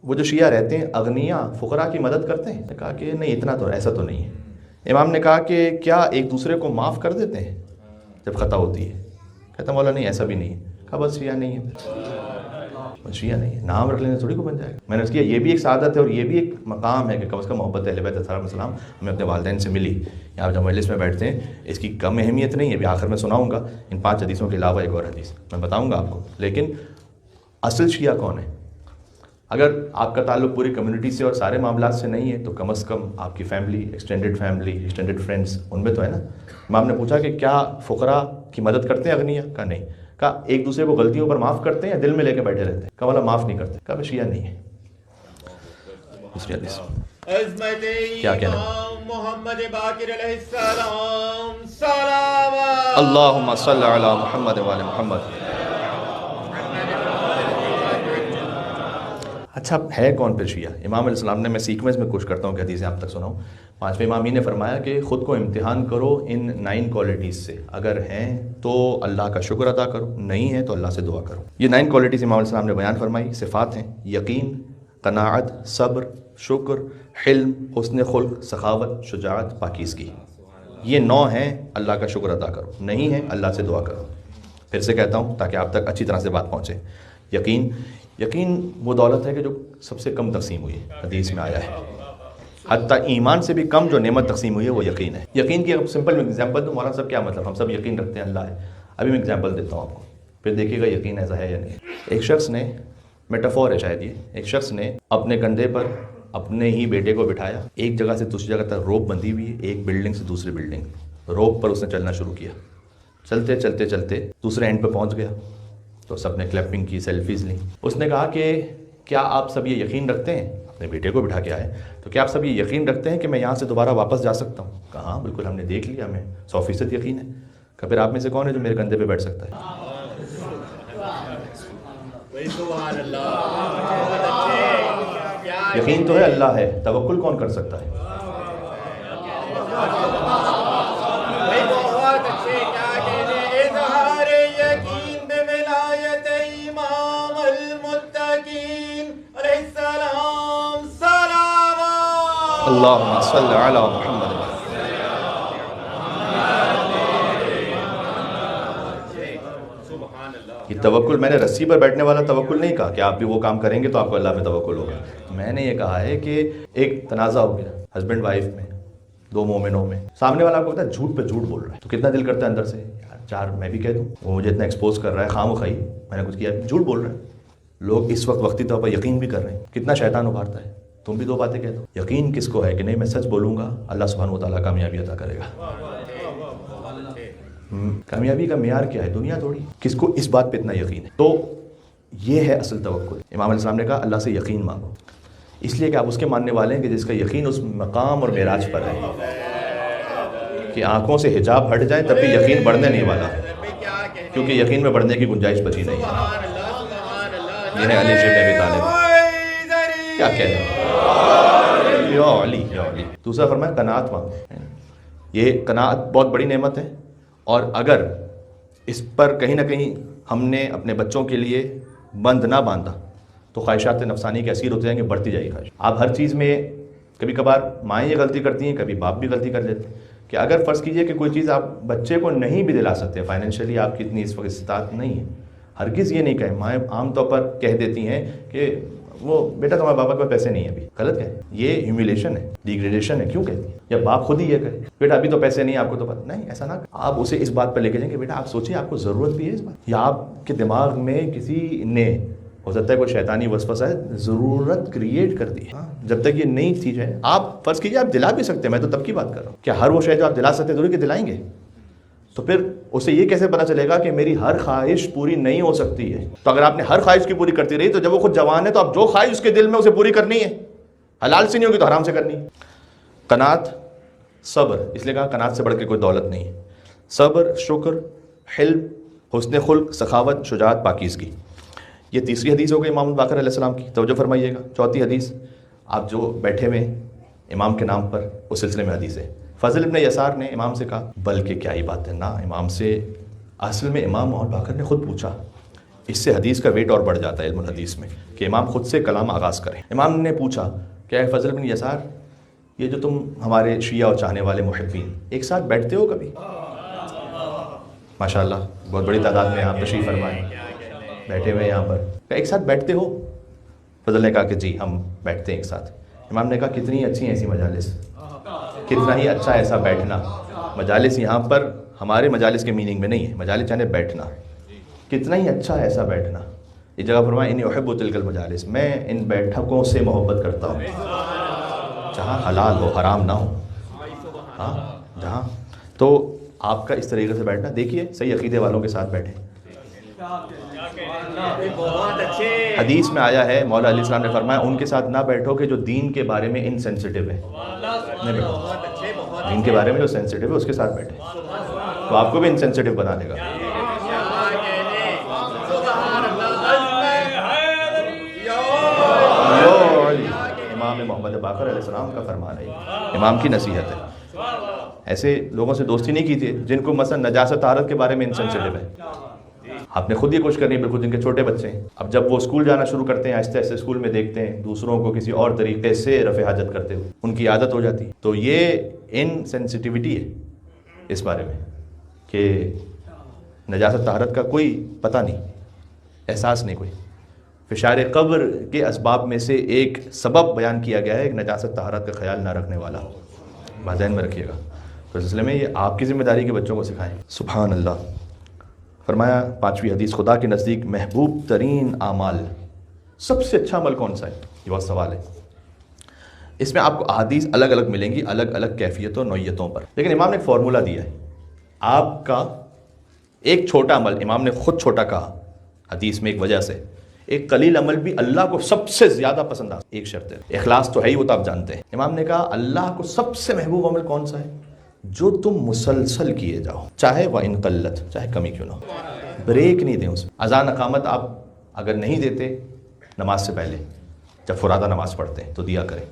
وہ جو شیعہ رہتے ہیں اغنیاء فقراء کی مدد کرتے ہیں؟ نے کہا کہ نہیں، اتنا تو ایسا تو نہیں ہے۔ امام نے کہا کہ کیا ایک دوسرے کو معاف کر دیتے ہیں جب خطا ہوتی ہے؟ کہتا مولا نہیں، ایسا بھی نہیں ہے۔ کہا بس شیعہ نہیں ہے، شیعہ نہیں ہے، نام رکھ لینے تھوڑی کو بن جائے گا۔ میں نے اس کیا یہ بھی ایک سعادت ہے اور یہ بھی ایک مقام ہے کہ کم از کم محبت اہل بیت علیہ السلام ہمیں اپنے والدین سے ملی۔ یہاں جب مجلس میں بیٹھتے ہیں اس کی کم اہمیت نہیں ہے، ابھی آخر میں سناؤں گا ان 5 حدیثوں کے علاوہ ایک اور حدیث میں بتاؤں گا آپ کو۔ لیکن اصل شیعہ کون ہے؟ اگر آپ کا تعلق پوری کمیونٹی سے اور سارے معاملات سے نہیں ہے تو کم از کم آپ کی فیملی، ایکسٹینڈڈ فرینڈس، ان میں تو ہے نا۔ امام نے پوچھا کہ کیا فقراء کی مدد کرتے ہیں اغنیاء؟ کہا نہیں۔ کہا ایک دوسرے کو غلطیوں پر معاف کرتے ہیں یا دل میں لے کے بیٹھے رہتے ہیں؟ کہا والا معاف نہیں کرتے۔ کہا شیعہ نہیں ہے۔ دوسری حدیث کیا کہنا ہے؟ محمد باقر علیہ السلام صلوات اللہم صلی علی محمد و علی محمد۔ اچھا ہے کون پھر شیعہ؟ امام علیہ السلام نے، میں سیکوینس میں کوشش کرتا ہوں کہ حدیثیں آپ تک سناؤں۔ 5ویں امام نے فرمایا کہ خود کو امتحان کرو ان 9 کوالٹیز سے، اگر ہیں تو اللہ کا شکر ادا کرو، نہیں ہے تو اللہ سے دعا کرو۔ یہ 9 کوالٹیز امام علیہ السلام نے بیان فرمائی، صفات ہیں: یقین، قناعت، صبر، شکر، حلم، حسن خلق، سخاوت، شجاعت، پاکیزگی۔ یہ 9 ہیں، اللہ کا شکر ادا کرو، نہیں ہے اللہ سے دعا کرو۔ پھر سے کہتا ہوں تاکہ آپ تک اچھی طرح سے بات پہنچے۔ یقین وہ دولت ہے کہ جو سب سے کم تقسیم ہوئی ہے، حدیث میں آیا ہے، حتیٰ ایمان سے بھی کم جو نعمت تقسیم ہوئی ہے وہ یقین ہے۔ یقین کی سمپل میں ایگزامپل دوں، مولانا صاحب کیا مطلب؟ ہم سب یقین رکھتے ہیں اللہ ہے، ابھی میں ایگزامپل دیتا ہوں آپ کو، پھر دیکھیے گا یقین ایسا ہے یا نہیں۔ ایک شخص نے، میٹافور ہے شاید یہ، ایک شخص نے اپنے کندھے پر اپنے ہی بیٹے کو بٹھایا، ایک جگہ سے دوسری جگہ تک روپ بندھی ہوئی ہے، ایک بلڈنگ سے دوسری بلڈنگ، روپ پر اس نے چلنا شروع کیا، چلتے چلتے چلتے دوسرے اینڈ پہ پہنچ گیا تو سب نے کلیپنگ کی، سیلفیز لیں۔ اس نے کہا کہ کیا آپ سب یہ یقین رکھتے ہیں، اپنے بیٹے کو بٹھا کے آئے، تو کیا آپ سب یہ یقین رکھتے ہیں کہ میں یہاں سے دوبارہ واپس جا سکتا ہوں؟ کہا ہاں بالکل، ہم نے دیکھ لیا، ہمیں 100% یقین ہے۔ کہ پھر آپ میں سے کون ہے جو میرے کندھے پہ بیٹھ سکتا ہے؟ یقین تو ہے اللہ ہے، توکل کون کر سکتا ہے؟ اللہم صلی علی محمد۔ یہ توکل میں نے رسی پر بیٹھنے والا توکل نہیں کہا کہ آپ بھی وہ کام کریں گے تو آپ کو اللہ پہ توکل ہوگا۔ میں نے یہ کہا ہے کہ ایک تنازع ہو گیا ہسبینڈ وائف میں، 2 مومنوں میں، سامنے والا آپ کو کہتا ہے جھوٹ پہ جھوٹ بول رہا ہے، تو کتنا دل کرتا ہے اندر سے یار 4 میں بھی کہہ دوں، وہ مجھے اتنا ایکسپوز کر رہا ہے، خام خواہی میں نے کچھ کیا، جھوٹ بول رہا ہے۔ لوگ اس وقت وقتی طور پر یقین بھی کر رہے ہیں، کتنا شیطان ابھارتا ہے، تم بھی 2 باتیں کہہ دو. یقین کس کو ہے کہ نہیں میں سچ بولوں گا اللہ سبحانہ و تعالیٰ کامیابی عطا کرے گا. کامیابی کا معیار کیا ہے؟ دنیا تھوڑی. کس کو اس بات پہ اتنا یقین ہے؟ تو یہ ہے اصل توکل. امام علیہ السلام نے کہا اللہ سے یقین مانگو، اس لیے کہ آپ اس کے ماننے والے ہیں کہ جس کا یقین اس مقام اور معراج پر ہے کہ آنکھوں سے حجاب ہٹ جائے تب بھی یقین بڑھنے نہیں والا، کیونکہ یقین میں بڑھنے کی گنجائش بچی نہیں ہے. یہ ہے علی شیخ ابی طالب. کیا کہہ رہے ہیں یا علی یا علی. دوسرا فرمایا قناعت مانگو. یہ قناعت بہت بڑی نعمت ہے، اور اگر اس پر کہیں نہ کہیں ہم نے اپنے بچوں کے لیے بند نہ باندھا تو خواہشات نفسانی کے اسیر ہوتے جائیں گے، بڑھتی جائے گی خواہش. آپ ہر چیز میں کبھی کبھار مائیں یہ غلطی کرتی ہیں، کبھی باپ بھی غلطی کر لیتے ہیں کہ اگر فرض کیجئے کہ کوئی چیز آپ بچے کو نہیں بھی دلا سکتے، فائنینشلی آپ کی اتنی اس وقت استطاعت نہیں ہے، ہرگز یہ نہیں کہیں. مائیں عام طور پر کہہ دیتی ہیں کہ وہ بیٹا تمہارے بابا کے پاس پیسے نہیں ہیں ابھی. غلط ہے، یہ ہیومیلیشن ہے، ڈیگریڈیشن ہے. کیوں کہتی ہیں؟ یا باپ خود ہی یہ کہے بیٹا ابھی تو پیسے نہیں، آپ کو تو پتہ نہیں. ایسا نہ آپ اسے اس بات پر لے کے جائیں کہ بیٹا آپ سوچیں آپ کو ضرورت بھی ہے اس بات، یا آپ کے دماغ میں کسی نے ہو سکتا ہے کوئی شیطانی وسوسہ ہے ضرورت کریٹ کر دی. جب تک یہ نئی چیز ہے آپ فرض کیجیے آپ دلا بھی سکتے ہیں. میں تو تب کی بات کر رہا ہوں. کیا ہر وہ شے جو آپ دلا سکتے ہیں ضروری کہ دلائیں گے؟ تو پھر اسے یہ کیسے پتہ چلے گا کہ میری ہر خواہش پوری نہیں ہو سکتی ہے؟ تو اگر آپ نے ہر خواہش کی پوری کرتی رہی تو جب وہ خود جوان ہے تو اب جو خواہش اس کے دل میں اسے پوری کرنی ہے، حلال سے نہیں ہوگی تو حرام سے کرنی ہے. قناعت، صبر، اس لیے کہا قناعت سے بڑھ کے کوئی دولت نہیں ہے. صبر، شکر، حلم، حسن خلق، سخاوت، شجاعت، پاکیزگی. یہ تیسری حدیث ہو گئی امام الباقر علیہ السلام کی. توجہ فرمائیے گا. چوتھی حدیث آپ جو بیٹھے ہوئے امام کے نام پر اس سلسلے میں حدیث ہے. فضل ابن یسار نے امام سے کہا بلکہ کیا ہی بات ہے نا، امام سے اصل میں امام الباقر نے خود پوچھا. اس سے حدیث کا ویٹ اور بڑھ جاتا ہے علم الحدیث میں کہ امام خود سے کلام آغاز کریں. امام نے پوچھا کہ اے فضل ابن یسار، یہ جو تم ہمارے شیعہ اور چاہنے والے محبین ایک ساتھ بیٹھتے ہو کبھی؟ ماشاءاللہ بہت بڑی تعداد میں آپ تشریف فرمائیں بیٹھے ہوئے یہاں پر. کہ ایک ساتھ بیٹھتے ہو؟ فضل نے کہا کہ جی ہم بیٹھتے ہیں ایک ساتھ. امام نے کہا کتنی اچھی ہیں ایسی مجالس، کتنا ہی اچھا ایسا بیٹھنا. مجالس یہاں پر ہمارے مجالس کے میننگ میں نہیں ہے، مجالس یعنی بیٹھنا. کتنا ہی اچھا ایسا بیٹھنا. یہ جگہ فرمایا انی احب تلک المجالس، میں ان بیٹھکوں سے محبت کرتا ہوں جہاں حلال ہو حرام نہ ہو. ہاں جہاں تو آپ کا اس طریقے سے بیٹھنا. دیکھیے صحیح عقیدے والوں کے ساتھ بیٹھیں. حدیث میں آیا ہے مولا علیہ السلام نے فرمایا ان کے ساتھ نہ بیٹھو کہ جو دین کے بارے میں انسینسٹیو ہے. نہیں بیٹھو، دین کے بارے میں جو سینسٹیو ہے اس کے ساتھ بیٹھے تو آپ کو بھی انسینسٹیو بنا دے گا. امام محمد باقر علیہ السلام کا فرمان ہے، امام کی نصیحت ہے. ایسے لوگوں سے دوستی نہیں کی تھی جن کو مثلا نجاست طہارت کے بارے میں انسینسٹیو ہے. آپ نے خود یہ کوشش کرنی ہے بالکل جن کے چھوٹے بچے ہیں. اب جب وہ اسکول جانا شروع کرتے ہیں آہستہ آہستہ اسکول میں دیکھتے ہیں دوسروں کو کسی اور طریقے سے رفع حاجت کرتے ہوئے، ان کی عادت ہو جاتی. تو یہ انسینسٹیوٹی ہے اس بارے میں کہ نجاست طہارت کا کوئی پتہ نہیں، احساس نہیں. کوئی فشار قبر کے اسباب میں سے ایک سبب بیان کیا گیا ہے کہ نجاست طہارت کا خیال نہ رکھنے والا. ذہن میں رکھیے گا. تو اس سلسلے میں یہ آپ کی ذمہ داری کے بچوں کو سکھائیں. سبحان اللہ. فرمایا پانچویں حدیث خدا کے نزدیک محبوب ترین اعمال، سب سے اچھا عمل کون سا ہے؟ یہ بہت سوال ہے. اس میں آپ کو احادیث الگ الگ ملیں گی الگ الگ کیفیتوں نوعیتوں پر، لیکن امام نے ایک فارمولہ دیا ہے. آپ کا ایک چھوٹا عمل، امام نے خود چھوٹا کہا حدیث میں ایک وجہ سے، ایک قلیل عمل بھی اللہ کو سب سے زیادہ پسند آتا. ایک شرط ہے، اخلاص تو ہے ہی، وہ تو آپ جانتے ہیں. امام نے کہا اللہ کو سب سے محبوب عمل کون سا ہے؟ جو تم مسلسل کیے جاؤ، چاہے وہ ان قلت، چاہے کمی کیوں نہ ہو، بریک نہیں دیں اس میں. اذان اقامت آپ اگر نہیں دیتے نماز سے پہلے، جب فرادہ نماز پڑھتے ہیں تو دیا کریں.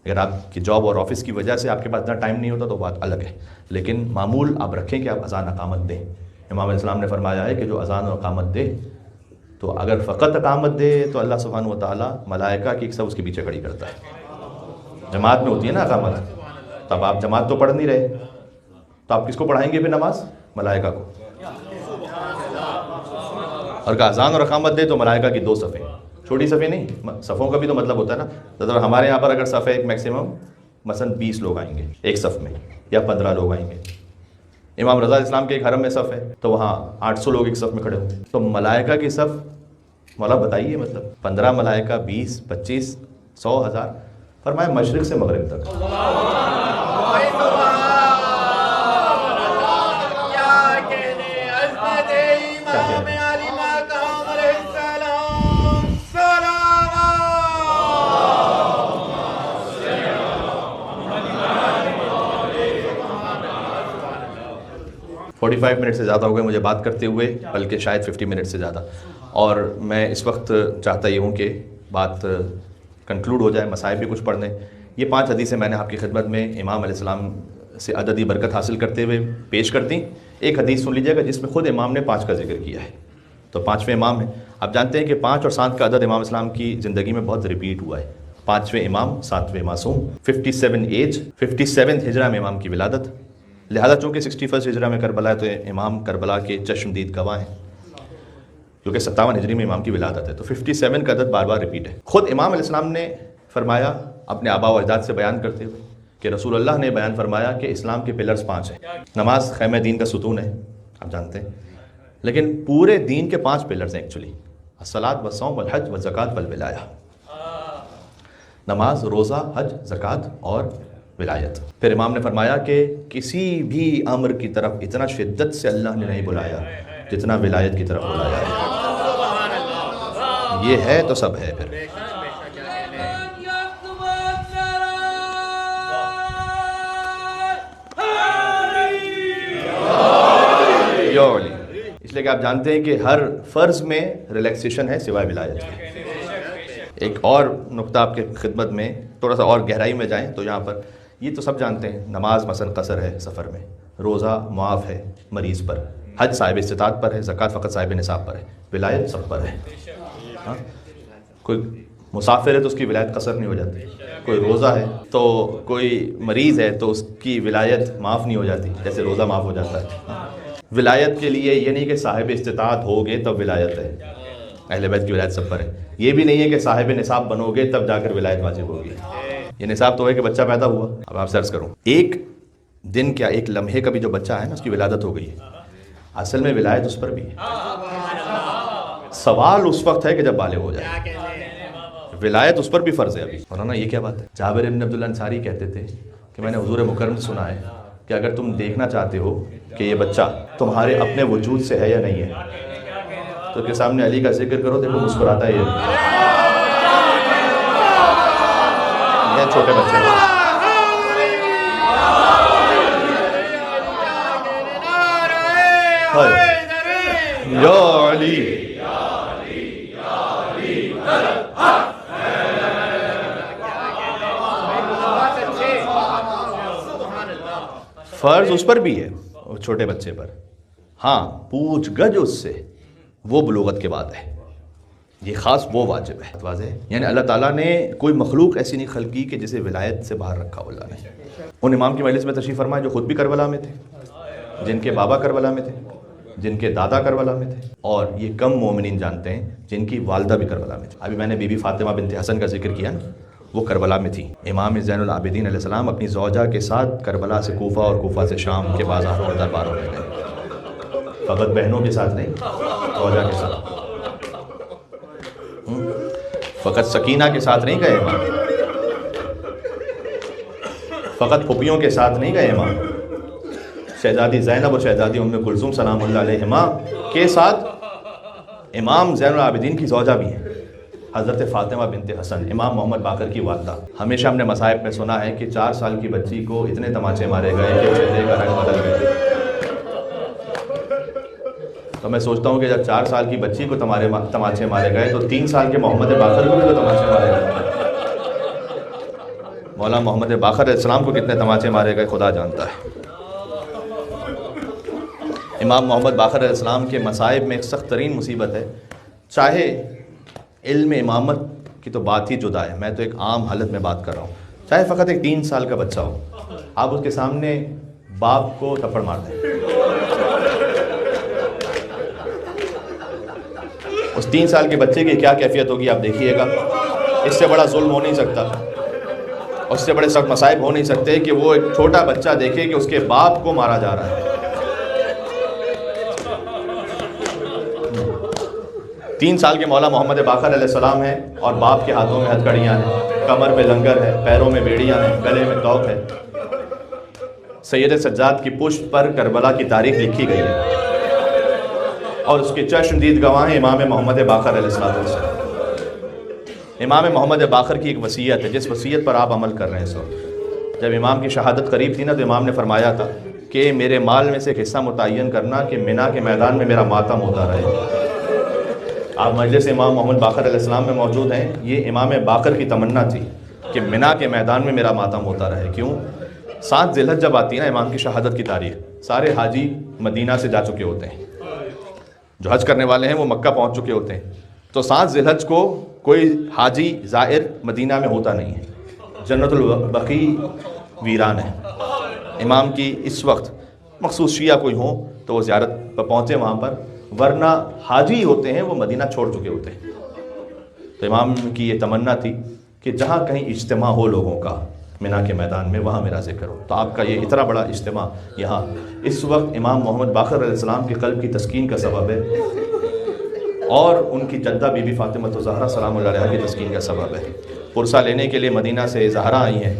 اگر آپ کی جاب اور آفس کی وجہ سے آپ کے پاس اتنا ٹائم نہیں ہوتا تو بات الگ ہے، لیکن معمول آپ رکھیں کہ آپ اذان اقامت دیں. امام علیہ السلام نے فرمایا ہے کہ جو اذان و اقامت دے تو اگر فقط اقامت دے تو اللہ سبحانہ و تعالیٰ ملائکہ کی ایک سب اس کے پیچھے کھڑی کرتا ہے. جماعت میں ہوتی ہے نا اقامت، تب آپ جماعت تو پڑھ نہیں رہے تو آپ کس کو پڑھائیں گے پھر نماز؟ ملائکہ کو. اور کہا اذان اور اقامت دے تو ملائکہ کی 2 صفیں، چھوٹی صفیں نہیں، صفوں کا بھی تو مطلب ہوتا ہے نا. تو ہمارے یہاں پر اگر صف ہے ایک میکسیمم مثلا 20 لوگ آئیں گے ایک صف میں یا 15 لوگ آئیں گے. امام رضا اسلام کے ایک حرم میں صف ہے تو وہاں 800 لوگ ایک صف میں کھڑے ہوں تو ملائکہ کی صف، مولا بتائیے مطلب 15 ملائکہ 20 25 100 1000 فرمایا مشرق سے مغرب تک. فورٹی 45 منٹ سے زیادہ ہو گئے مجھے بات کرتے ہوئے، بلکہ شاید 50 منٹ سے زیادہ، اور میں اس وقت چاہتا یہ ہوں کہ بات کنکلوڈ ہو جائے، مسائل بھی کچھ پڑھ لیں. یہ 5 حدیثیں میں نے آپ کی خدمت میں امام علیہ السلام سے عددی برکت حاصل کرتے ہوئے پیش کر دیں. ایک حدیث سن لیجیے گا جس میں خود امام نے 5 کا ذکر کیا ہے، تو 5ویں امام ہیں. آپ جانتے ہیں کہ 5 اور 7 کا عدد امام اسلام کی زندگی میں بہت ریپیٹ ہوا ہے. 5ویں امام، 7ویں معصوم، 57 ایج، 57 ہجرہ میں امام کی ولادت. لہذا چونکہ 61 ہجرہ میں کربلا ہے تو امام کربلا کے چشمدید گواہ ہیں، کیونکہ 57 ہجری میں امام کی ولادت ہے. تو 57 کا عدد بار بار ریپیٹ ہے. خود امام علیہ السلام نے فرمایا اپنے آبا و اجداد سے بیان کرتے ہوئے کہ رسول اللہ نے بیان فرمایا کہ اسلام کے پلرز 5 ہیں. نماز خیمہ دین کا ستون ہے، آپ جانتے ہیں، لیکن پورے دین کے 5 پلرز ہیں ایکچولی: الصلاۃ والصوم والحج والزکوٰۃ والولایہ. نماز، روزہ، حج، زکوٰۃ اور ولایت. پھر امام نے فرمایا کہ کسی بھی امر کی طرف اتنا شدت سے اللہ نے نہیں بلایا جتنا ولایت کی طرف بلایا ہے. یہ ہے تو سب ہے. پھر اس لیے کہ آپ جانتے ہیں کہ ہر فرض میں ریلیکسیشن ہے سوائے ولایت کے. ایک اور نقطہ آپ کے خدمت میں، تھوڑا سا اور گہرائی میں جائیں تو یہاں پر یہ تو سب جانتے ہیں، نماز مثلا قصر ہے سفر میں، روزہ معاف ہے مریض پر، حج صاحب استطاعت پر ہے، زکوٰۃ فقط صاحب نصاب پر ہے، ولایت سب پر ہے. ہاں، کوئی مسافر ہے تو اس کی ولایت قصر نہیں ہو جاتی، کوئی روزہ ہے تو کوئی مریض ہے تو اس کی ولایت معاف نہیں ہو جاتی جیسے روزہ معاف ہو جاتا ہے. ولایت کے لیے یہ نہیں کہ صاحب استطاعت ہوگے تب ولایت ہے، اہل بیت کی ولایت سب پر ہے. یہ بھی نہیں ہے کہ صاحب نصاب بنو گے تب جا کر ولایت واجب ہوگی. یہ نصاب تو ہے کہ بچہ پیدا ہوا. اب آپ سرچ کرو، ایک دن کیا ایک لمحے کا بھی جو بچہ ہے نا اس کی ولادت ہو گئی ہے. اصل میں ولایت اس پر بھی ہے. سوال اس وقت ہے کہ جب بالغ ہو جائے. ولایت اس پر بھی فرض ہے ابھی. مولانا یہ کیا بات ہے؟ جابر بن عبداللہ انصاری کہتے تھے کہ میں نے حضور مکرم سے سنا ہے کہ اگر تم دیکھنا چاہتے ہو کہ یہ بچہ تمہارے اپنے وجود سے ہے یا نہیں ہے تو اس کے سامنے علی کا ذکر کرو، دیکھو مسکراتا ہے یہ چھوٹے بچے. یا علی فرض اس پر بھی ہے چھوٹے بچے پر. ہاں، پوچھ گچھ اس سے وہ بلوغت کے بعد ہے، یہ خاص وہ واجب ہے. واضح ہے؟ یعنی اللہ تعالیٰ نے کوئی مخلوق ایسی نہیں خلقی کہ جسے ولایت سے باہر رکھا اللہ نے. ان امام کی مجلس میں تشریف فرمائے جو خود بھی کربلا میں تھے، جن کے بابا کربلا میں تھے، جن کے دادا کربلا میں تھے، اور یہ کم مومنین جانتے ہیں جن کی والدہ بھی کربلا میں تھی. ابھی میں نے بی بی فاطمہ بنت حسن کا ذکر کیا نا، وہ کربلا میں تھی. امام زین العابدین علیہ السلام اپنی زوجہ کے ساتھ کربلا سے کوفہ اور کوفہ سے شام کے بازاروں اور درباروں میں گئے. فقط بہنوں کے ساتھ نہیں، زوجہ کے ساتھ. فقط سکینہ کے ساتھ نہیں گئے امام، فقط پھپھیوں کے ساتھ نہیں گئے امام، شہزادی زینب اور شہزادی ام کلثوم سلام اللہ علیہما کے ساتھ امام زین العابدین کی زوجہ بھی ہیں، حضرت فاطمہ بنت حسن، امام محمد باقر کی والدہ. ہمیشہ ہم نے مصائب میں سنا ہے کہ 4 سال کی بچی کو اتنے تماچے مارے گئے کہ چہرے کا رنگ بدل گئے. تو میں سوچتا ہوں کہ جب 4 سال کی بچی کو تماچے مارے گئے تو 3 سال کے محمد باقر کو بھی تو تماچے مارے گئے. مولا محمد باقر علیہ السلام کو کتنے تماچے مارے گئے خدا جانتا ہے. امام محمد باقر علیہ السلام کے مصائب میں ایک سخت ترین مصیبت ہے، چاہے علم امامت کی تو بات ہی جدا ہے، میں تو ایک عام حالت میں بات کر رہا ہوں، چاہے فقط ایک 3 سال کا بچہ ہو، آپ اس کے سامنے باپ کو تھپڑ مار دیں، اس 3 سال کے بچے کی کیا کیفیت ہوگی آپ دیکھیے گا. اس سے بڑا ظلم ہو نہیں سکتا، اس سے بڑے سخت مصائب ہو نہیں سکتے کہ وہ ایک چھوٹا بچہ دیکھے کہ اس کے باپ کو مارا جا رہا ہے. 3 سال کے مولا محمد باقر علیہ السلام ہیں اور باپ کے ہاتھوں میں ہتھ کڑیاں ہیں. کمر میں لنگر ہے، پیروں میں بیڑیاں ہیں، گلے میں توق ہے۔ سید سجاد کی پشت پر کربلا کی تاریخ لکھی گئی ہے اور اس کے چشمدید گواہ ہیں امام محمد باقر علیہ السلام۔ امام محمد باقر کی ایک وصیت ہے جس وصیت پر آپ عمل کر رہے ہیں اس وقت۔ جب امام کی شہادت قریب تھی نا تو امام نے فرمایا تھا کہ میرے مال میں سے ایک حصہ متعین کرنا کہ مینا کے میدان میں میرا ماتم ہوتا رہے۔ آپ مجلس امام محمد باقر علیہ السلام میں موجود ہیں، یہ امام باقر کی تمنا تھی کہ مینا کے میدان میں میرا ماتم ہوتا رہے۔ کیوں؟ 7 ذی الحجہ جب آتی ہے نا امام کی شہادت کی تاریخ، سارے حاجی مدینہ سے جا چکے ہوتے ہیں، جو حج کرنے والے ہیں وہ مکہ پہنچ چکے ہوتے ہیں، تو 7 ذی الحجہ کو کوئی حاجی زائر مدینہ میں ہوتا نہیں ہے، جنت البقیع ویران ہے۔ امام کی اس وقت مخصوص شیعہ کوئی ہوں تو وہ زیارت پر پہنچے وہاں پر، ورنہ حاجی ہوتے ہیں وہ مدینہ چھوڑ چکے ہوتے ہیں۔ تو امام کی یہ تمنا تھی کہ جہاں کہیں اجتماع ہو لوگوں کا مینا کے میدان میں وہاں میرا ذکر ہو۔ تو آپ کا یہ اتنا بڑا اجتماع یہاں اس وقت امام محمد باقر علیہ السلام کے قلب کی تسکین کا سبب ہے، اور ان کی جدہ بی بی فاطمہ الزہرا سلام اللہ علیہا کی تسکین کا سبب ہے۔ پرسہ لینے کے لیے مدینہ سے زہرا آئی ہیں،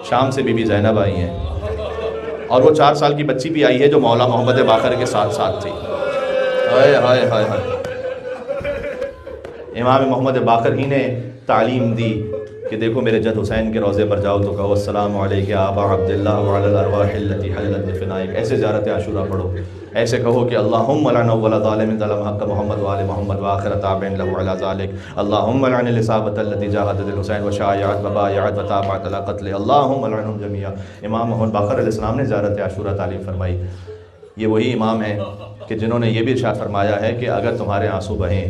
شام سے بی بی زینب آئی ہیں، اور وہ 4 سال کی بچی بھی آئی ہے جو مولا محمد باقر کے ساتھ ساتھ تھی۔ ہائے ہائے ہائے ہائے۔ امام محمد باقر ہی نے تعلیم دی کہ دیکھو میرے جد حسین کے روضے پر جاؤ تو کہو السلام علیک یا ابا عبداللہ وعلی الارواح التي حلت بفنائک، ایسے زیارت عاشورہ پڑھو، ایسے کہو کہ اللہم لعن اول ظالم ظلم حق محمد وآل محمد وآخر تابع له علی ذلک، اللہم لعن الإصابة التي جاہدت الحسین وشایعت وبایعت وتابعت علی قتل، اللہم لعنهم جميعا۔ امام محمد باقر علیہ السلام نے زیارت عاشورہ تعلیم فرمائی۔ یہ وہی امام ہیں کہ جنہوں نے یہ بھی ارشاد فرمایا ہے کہ اگر تمہارے آنسو بہیں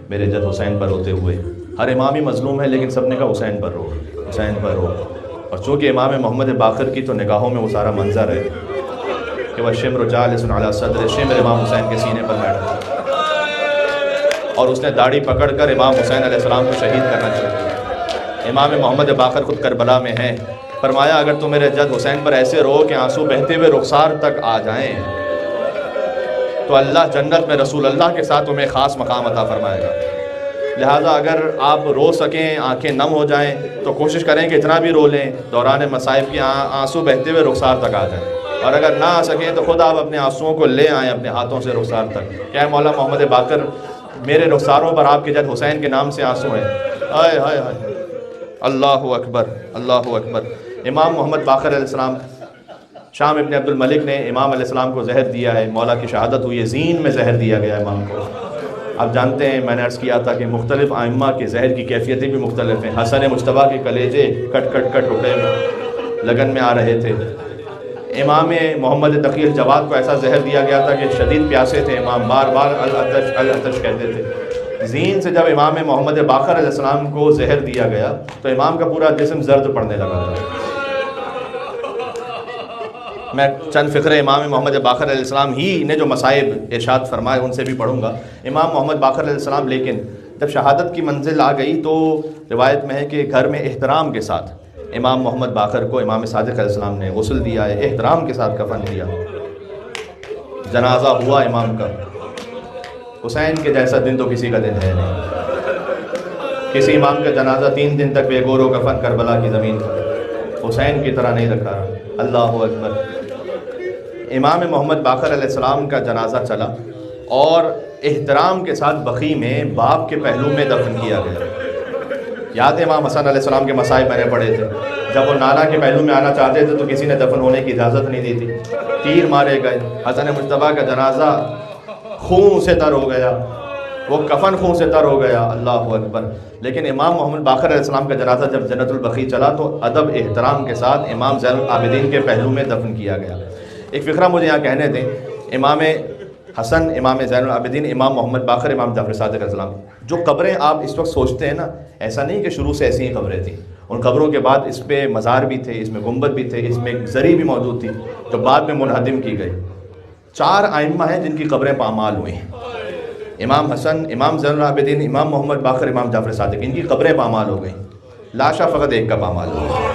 میرے جد حسین پر ہوتے ہوئے، ہر امام ہی مظلوم ہے لیکن سب نے کہا حسین پر رو، حسین پر رو، اور چونکہ امام محمد باقر کی تو نگاہوں میں وہ سارا منظر ہے کہ وہ شمر جالس علی صدر، شمر امام حسین کے سینے پر بیٹھا اور اس نے داڑھی پکڑ کر امام حسین علیہ السلام کو شہید کرنا چاہیا۔ امام محمد باقر خود کربلا میں ہیں، فرمایا اگر تم میرے جد حسین پر ایسے رو کہ آنسو بہتے ہوئے رخسار تک آ جائیں تو اللہ جنت میں رسول اللہ کے ساتھ تمہیں خاص مقام عطا فرمائے گا۔ لہٰذا اگر آپ رو سکیں، آنکھیں نم ہو جائیں تو کوشش کریں کہ اتنا بھی رو لیں دوران مصائب کی آنسو بہتے ہوئے رخسار تک آ جائیں، اور اگر نہ آ سکیں تو خود آپ اپنے آنسوؤں کو لے آئیں اپنے ہاتھوں سے رخسار تک، کہ مولا محمد باقر میرے رخساروں پر آپ کے جد حسین کے نام سے آنسو ہیں۔ ہائے ہائے ہائے، اللہ اکبر اللہ اکبر۔ امام محمد باقر علیہ السلام، شام ابن عبد الملک نے امام علیہ السلام کو زہر دیا ہے، مولا کی شہادت ہوئی ہے، زین میں زہر دیا گیا امام کو۔ آپ جانتے ہیں میں نے عرض کیا تھا کہ مختلف ائمہ کے زہر کی کیفیتیں بھی مختلف ہیں۔ حسن مجتبیٰ کے کلیجے کٹ کٹ کٹ ٹکڑے لگن میں آ رہے تھے، امام محمد تقی الجواد کو ایسا زہر دیا گیا تھا کہ شدید پیاسے تھے، امام بار بار العطش العطش کہتے تھے۔ زین سے جب امام محمد باقر علیہ السلام کو زہر دیا گیا تو امام کا پورا جسم زرد پڑنے لگا تھا۔ میں چند فقرے امام محمد باقر علیہ السلام ہی نے جو مصائب ارشاد فرمائے ان سے بھی پڑھوں گا۔ امام محمد باقر علیہ السلام لیکن جب شہادت کی منزل آ گئی تو روایت میں ہے کہ گھر میں احترام کے ساتھ امام محمد باقر کو امام صادق علیہ السلام نے غسل دیا ہے، احترام کے ساتھ کفن دیا، جنازہ ہوا امام کا۔ حسین کے جیسا دن تو کسی کا دن ہے نہیں، کسی امام کا جنازہ 3 دن تک بے گور و کفن کربلا کی زمین پر حسین کی طرح نہیں رکھا۔ اللہ اکبر۔ امام محمد باقر علیہ السلام کا جنازہ چلا اور احترام کے ساتھ بقیع میں باپ کے پہلو میں دفن کیا گیا۔ یاد ہے امام حسن علیہ السلام کے مصائب میں نے پڑھے تھے، جب وہ نانا کے پہلو میں آنا چاہتے تھے تو کسی نے دفن ہونے کی اجازت نہیں دی تھی، تیر مارے گئے۔ حسن مجتبیٰ کا جنازہ خون سے تر ہو گیا، وہ کفن خون سے تر ہو گیا۔ اللہ اکبر۔ لیکن امام محمد باقر علیہ السلام کا جنازہ جب جنت البقیع چلا تو ادب احترام کے ساتھ امام زین العابدین کے پہلو میں دفن کیا گیا۔ ایک فقرہ مجھے یہاں کہنے دیں، امام حسن، امام زین العابدین، امام محمد باقر، امام جعفر صادق علیہ السلام، جو قبریں آپ اس وقت سوچتے ہیں نا، ایسا نہیں کہ شروع سے ایسی ہی قبریں تھیں، ان قبروں کے بعد اس پہ مزار بھی تھے، اس میں گنبد بھی تھے، اس میں ایک زری بھی موجود تھی جو بعد میں منہدم کی گئی۔ 4 ائمہ ہیں جن کی قبریں پامال ہوئی ہیں، امام حسن، امام زین العابدین، امام محمد باقر، امام جعفر صادق، ان کی قبریں پامال ہو گئیں، لاشا فقط ایک کا پامال ہو گئی۔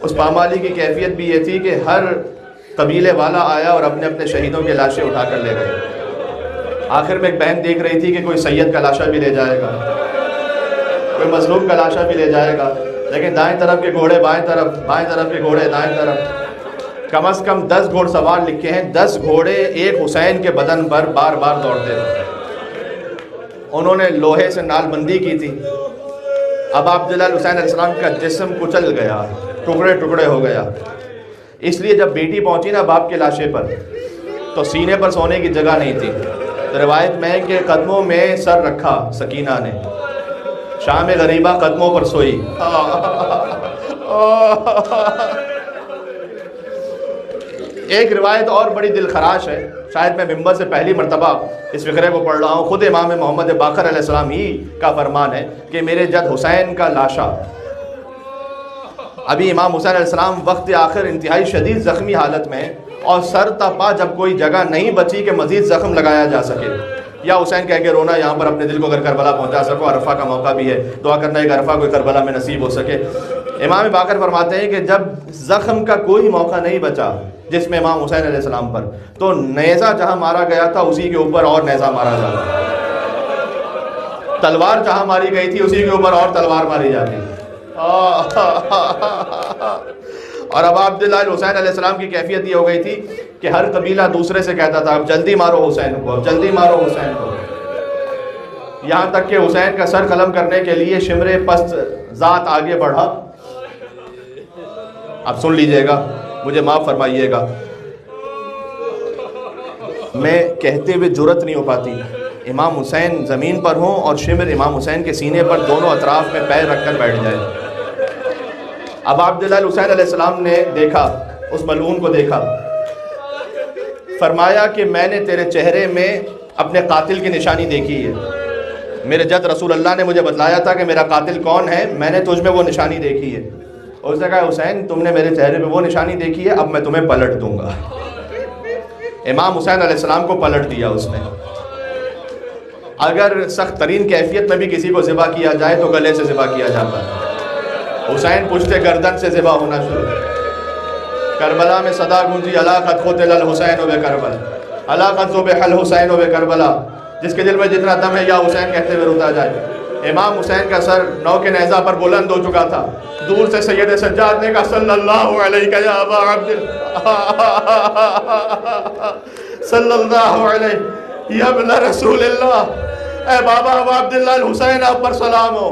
اس پامالی کی کیفیت بھی یہ تھی کہ ہر قبیلے والا آیا اور اپنے اپنے شہیدوں کے لاشیں اٹھا کر لے گئے۔ آخر میں ایک بہن دیکھ رہی تھی کہ کوئی سید کا لاشا بھی لے جائے گا، کوئی مظلوم کا لاشا بھی لے جائے گا، لیکن دائیں طرف کے گھوڑے بائیں طرف، بائیں طرف کے گھوڑے دائیں طرف، کم از کم 10 گھوڑ سوار لکھے ہیں، 10 گھوڑے ایک حسین کے بدن پر بار بار دوڑتے تھے۔ انہوں نے لوہے سے نال بندی کی تھی۔ اب عبداللہ حسین علیہ السلام کا جسم کچل گیا، ٹکڑے ٹکڑے ہو گیا۔ اس لیے جب بیٹی پہنچی نا باپ کے لاشے پر تو سینے پر سونے کی جگہ نہیں تھی، تو روایت میں کہ قدموں میں سر رکھا سکینہ نے، شام غریبہ قدموں پر سوئی۔ ایک روایت اور بڑی دل خراش ہے، شاید میں ممبر سے پہلی مرتبہ اس فقرے کو پڑھ رہا ہوں، خود امام محمد باقر علیہ السلام ہی کا فرمان ہے کہ میرے جد حسین کا لاشا، ابھی امام حسین علیہ السلام وقت آخر انتہائی شدید زخمی حالت میں، اور سر تا پا جب کوئی جگہ نہیں بچی کہ مزید زخم لگایا جا سکے، یا حسین کہہ کے رونا یہاں پر اپنے دل کو اگر کربلا پہنچا سکو، عرفہ کا موقع بھی ہے، دعا کرنا ہے کہ عرفہ کوئی کربلا میں نصیب ہو سکے۔ امام باقر فرماتے ہیں کہ جب زخم کا کوئی موقع نہیں بچا جس میں امام حسین علیہ السلام پر، تو نیزہ جہاں مارا گیا تھا اسی کے اوپر اور نیزہ مارا جاتا، تلوار جہاں ماری گئی تھی اسی کے اوپر اور تلوار ماری جاتی۔ اور اب عبداللہ حسین علیہ السلام کی کیفیت یہ ہو گئی تھی کہ ہر قبیلہ دوسرے سے کہتا تھا اب جلدی مارو حسین کو، اب جلدی مارو حسین کو، یہاں تک کہ حسین کا سر قلم کرنے کے لیے شمر پست ذات آگے بڑھا۔ اب سن لیجئے گا، مجھے معاف فرمائیے گا، میں کہتے ہوئے جرأت نہیں ہو پاتی، امام حسین زمین پر ہوں اور شمر امام حسین کے سینے پر دونوں اطراف میں پیر رکھ کر بیٹھ جائے۔ اب عبداللہ حسین علیہ السلام نے دیکھا، اس ملعون کو دیکھا، فرمایا کہ میں نے تیرے چہرے میں اپنے قاتل کی نشانی دیکھی ہے، میرے جد رسول اللہ نے مجھے بتلایا تھا کہ میرا قاتل کون ہے، میں نے تجھ میں وہ نشانی دیکھی ہے۔ اور اس نے کہا حسین تم نے میرے چہرے پہ وہ نشانی دیکھی ہے، اب میں تمہیں پلٹ دوں گا۔ امام حسین علیہ السلام کو پلٹ دیا اس نے۔ اگر سخت ترین کیفیت میں بھی کسی کو ذبح کیا جائے تو گلے سے ذبح کیا جاتا ہے، حسین پشت گردن سے ذبح ہونا شروع۔ کربلا میں صدا گونجی الا قد قتل الحسین بکربلا، الا قد ذبح الحسین بکربلا، جس کے دل میں جتنا دم ہے یا حسین کہتے ہوئے روتا جائے۔ امام حسین کا سر نو کے نیزہ پر بلند ہو چکا تھا، دور سے سید سجاد نے کہا صلی اللہ علیہ یا ابا عبداللہ، صلی اللہ علیہ یا ابن رسول اللہ، اے بابا ابا عبداللہ الحسین آپ پر سلام ہو،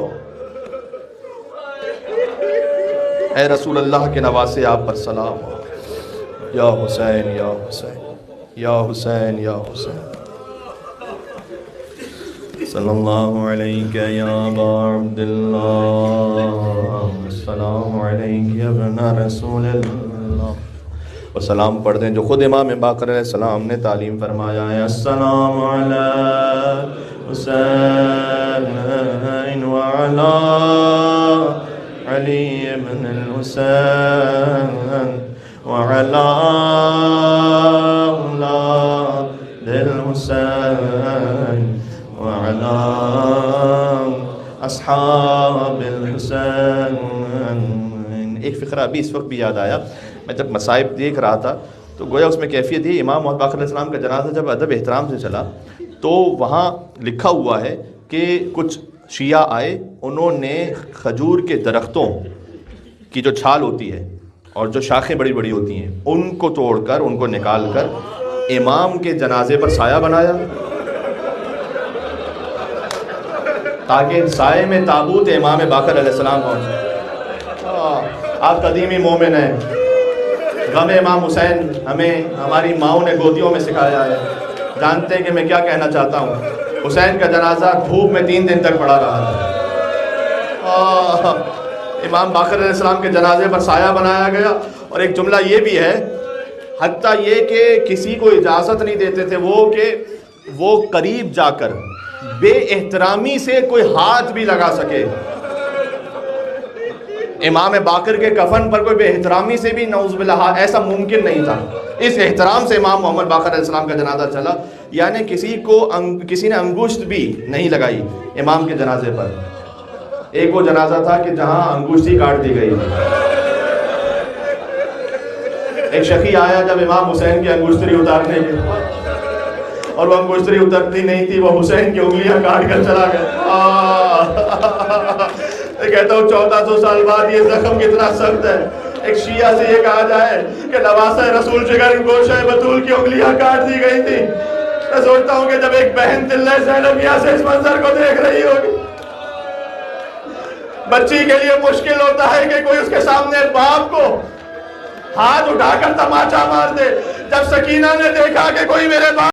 اے رسول اللہ کے نواسے آپ پر سلام ہو، یا حسین یا حسین یا حسین یا حسین، صلی اللہ علیہ یا ابا عبداللہ، السلام علیہ یا ابن رسول اللہ۔ اور سلام پڑھ دیں جو خود امام باقر علیہ السلام نے تعلیم فرمایا ہے، السلام علی حسین وعلی علی ابن الحسین وعلی اولاد الحسین وعلی اصحاب الحسین۔ ایک فقرہ ابھی اس وقت بھی یاد آیا، میں جب مصائب دیکھ رہا تھا تو گویا اس میں کیفیت یہ، امام محمد باقر علیہ السلام کا جنازہ جب ادب احترام سے چلا تو وہاں لکھا ہوا ہے کہ کچھ شیعہ آئے، انہوں نے کھجور کے درختوں کی جو چھال ہوتی ہے اور جو شاخیں بڑی بڑی ہوتی ہیں ان کو توڑ کر، ان کو نکال کر امام کے جنازے پر سایہ بنایا تاکہ سائے میں تابوت امام باقر علیہ السلام ہوں۔ آپ قدیمی مومن ہیں، غم امام حسین ہمیں ہماری ماؤں نے گودیوں میں سکھایا ہے، جانتے ہیں کہ میں کیا کہنا چاہتا ہوں۔ حسین کا جنازہ دھوپ میں 3 دن تک پڑا رہا تھا، امام باقر علیہ السلام کے جنازے پر سایہ بنایا گیا۔ اور ایک جملہ یہ بھی ہے، حتیٰ یہ کہ کسی کو اجازت نہیں دیتے تھے وہ کہ وہ قریب جا کر بے احترامی سے کوئی ہاتھ بھی لگا سکے۔ امام باقر کے کفن پر کوئی بے احترامی سے بھی نعوذ باللہ ایسا ممکن نہیں تھا۔ اس احترام سے امام محمد باقر علیہ السلام کا جنازہ چلا، یعنی کسی نے انگشت بھی نہیں لگائی امام کے جنازے پر۔ ایک وہ جنازہ تھا کہ جہاں انگشتی کاٹ دی گئی، ایک شقی آیا جب امام حسین کی انگشتری اتارنے کے، اور وہ انگشتری اترتی نہیں تھی، وہ حسین کی انگلیاں کاٹ کر چلا گیا۔ میں کہتا ہوں 1400 سال بعد یہ زخم کتنا سخت ہے۔ ایک شیعہ سے یہ کہا جائے کہ نواسہ رسول جگر گوشہ بطول کی انگلیاں کاٹ دی گئی تھی۔ میں سوچتا ہوں کہ جب ایک بہن دلہ زینبیہ سے اس منظر کو دیکھ رہی ہوگی، بچی کے لیے مشکل ہوتا ہے کہ کوئی اس کے سامنے باپ کو ہاتھ اٹھا کر تماچا مار دے۔ جب سکینہ نے دیکھا کہ کوئی میرے باپ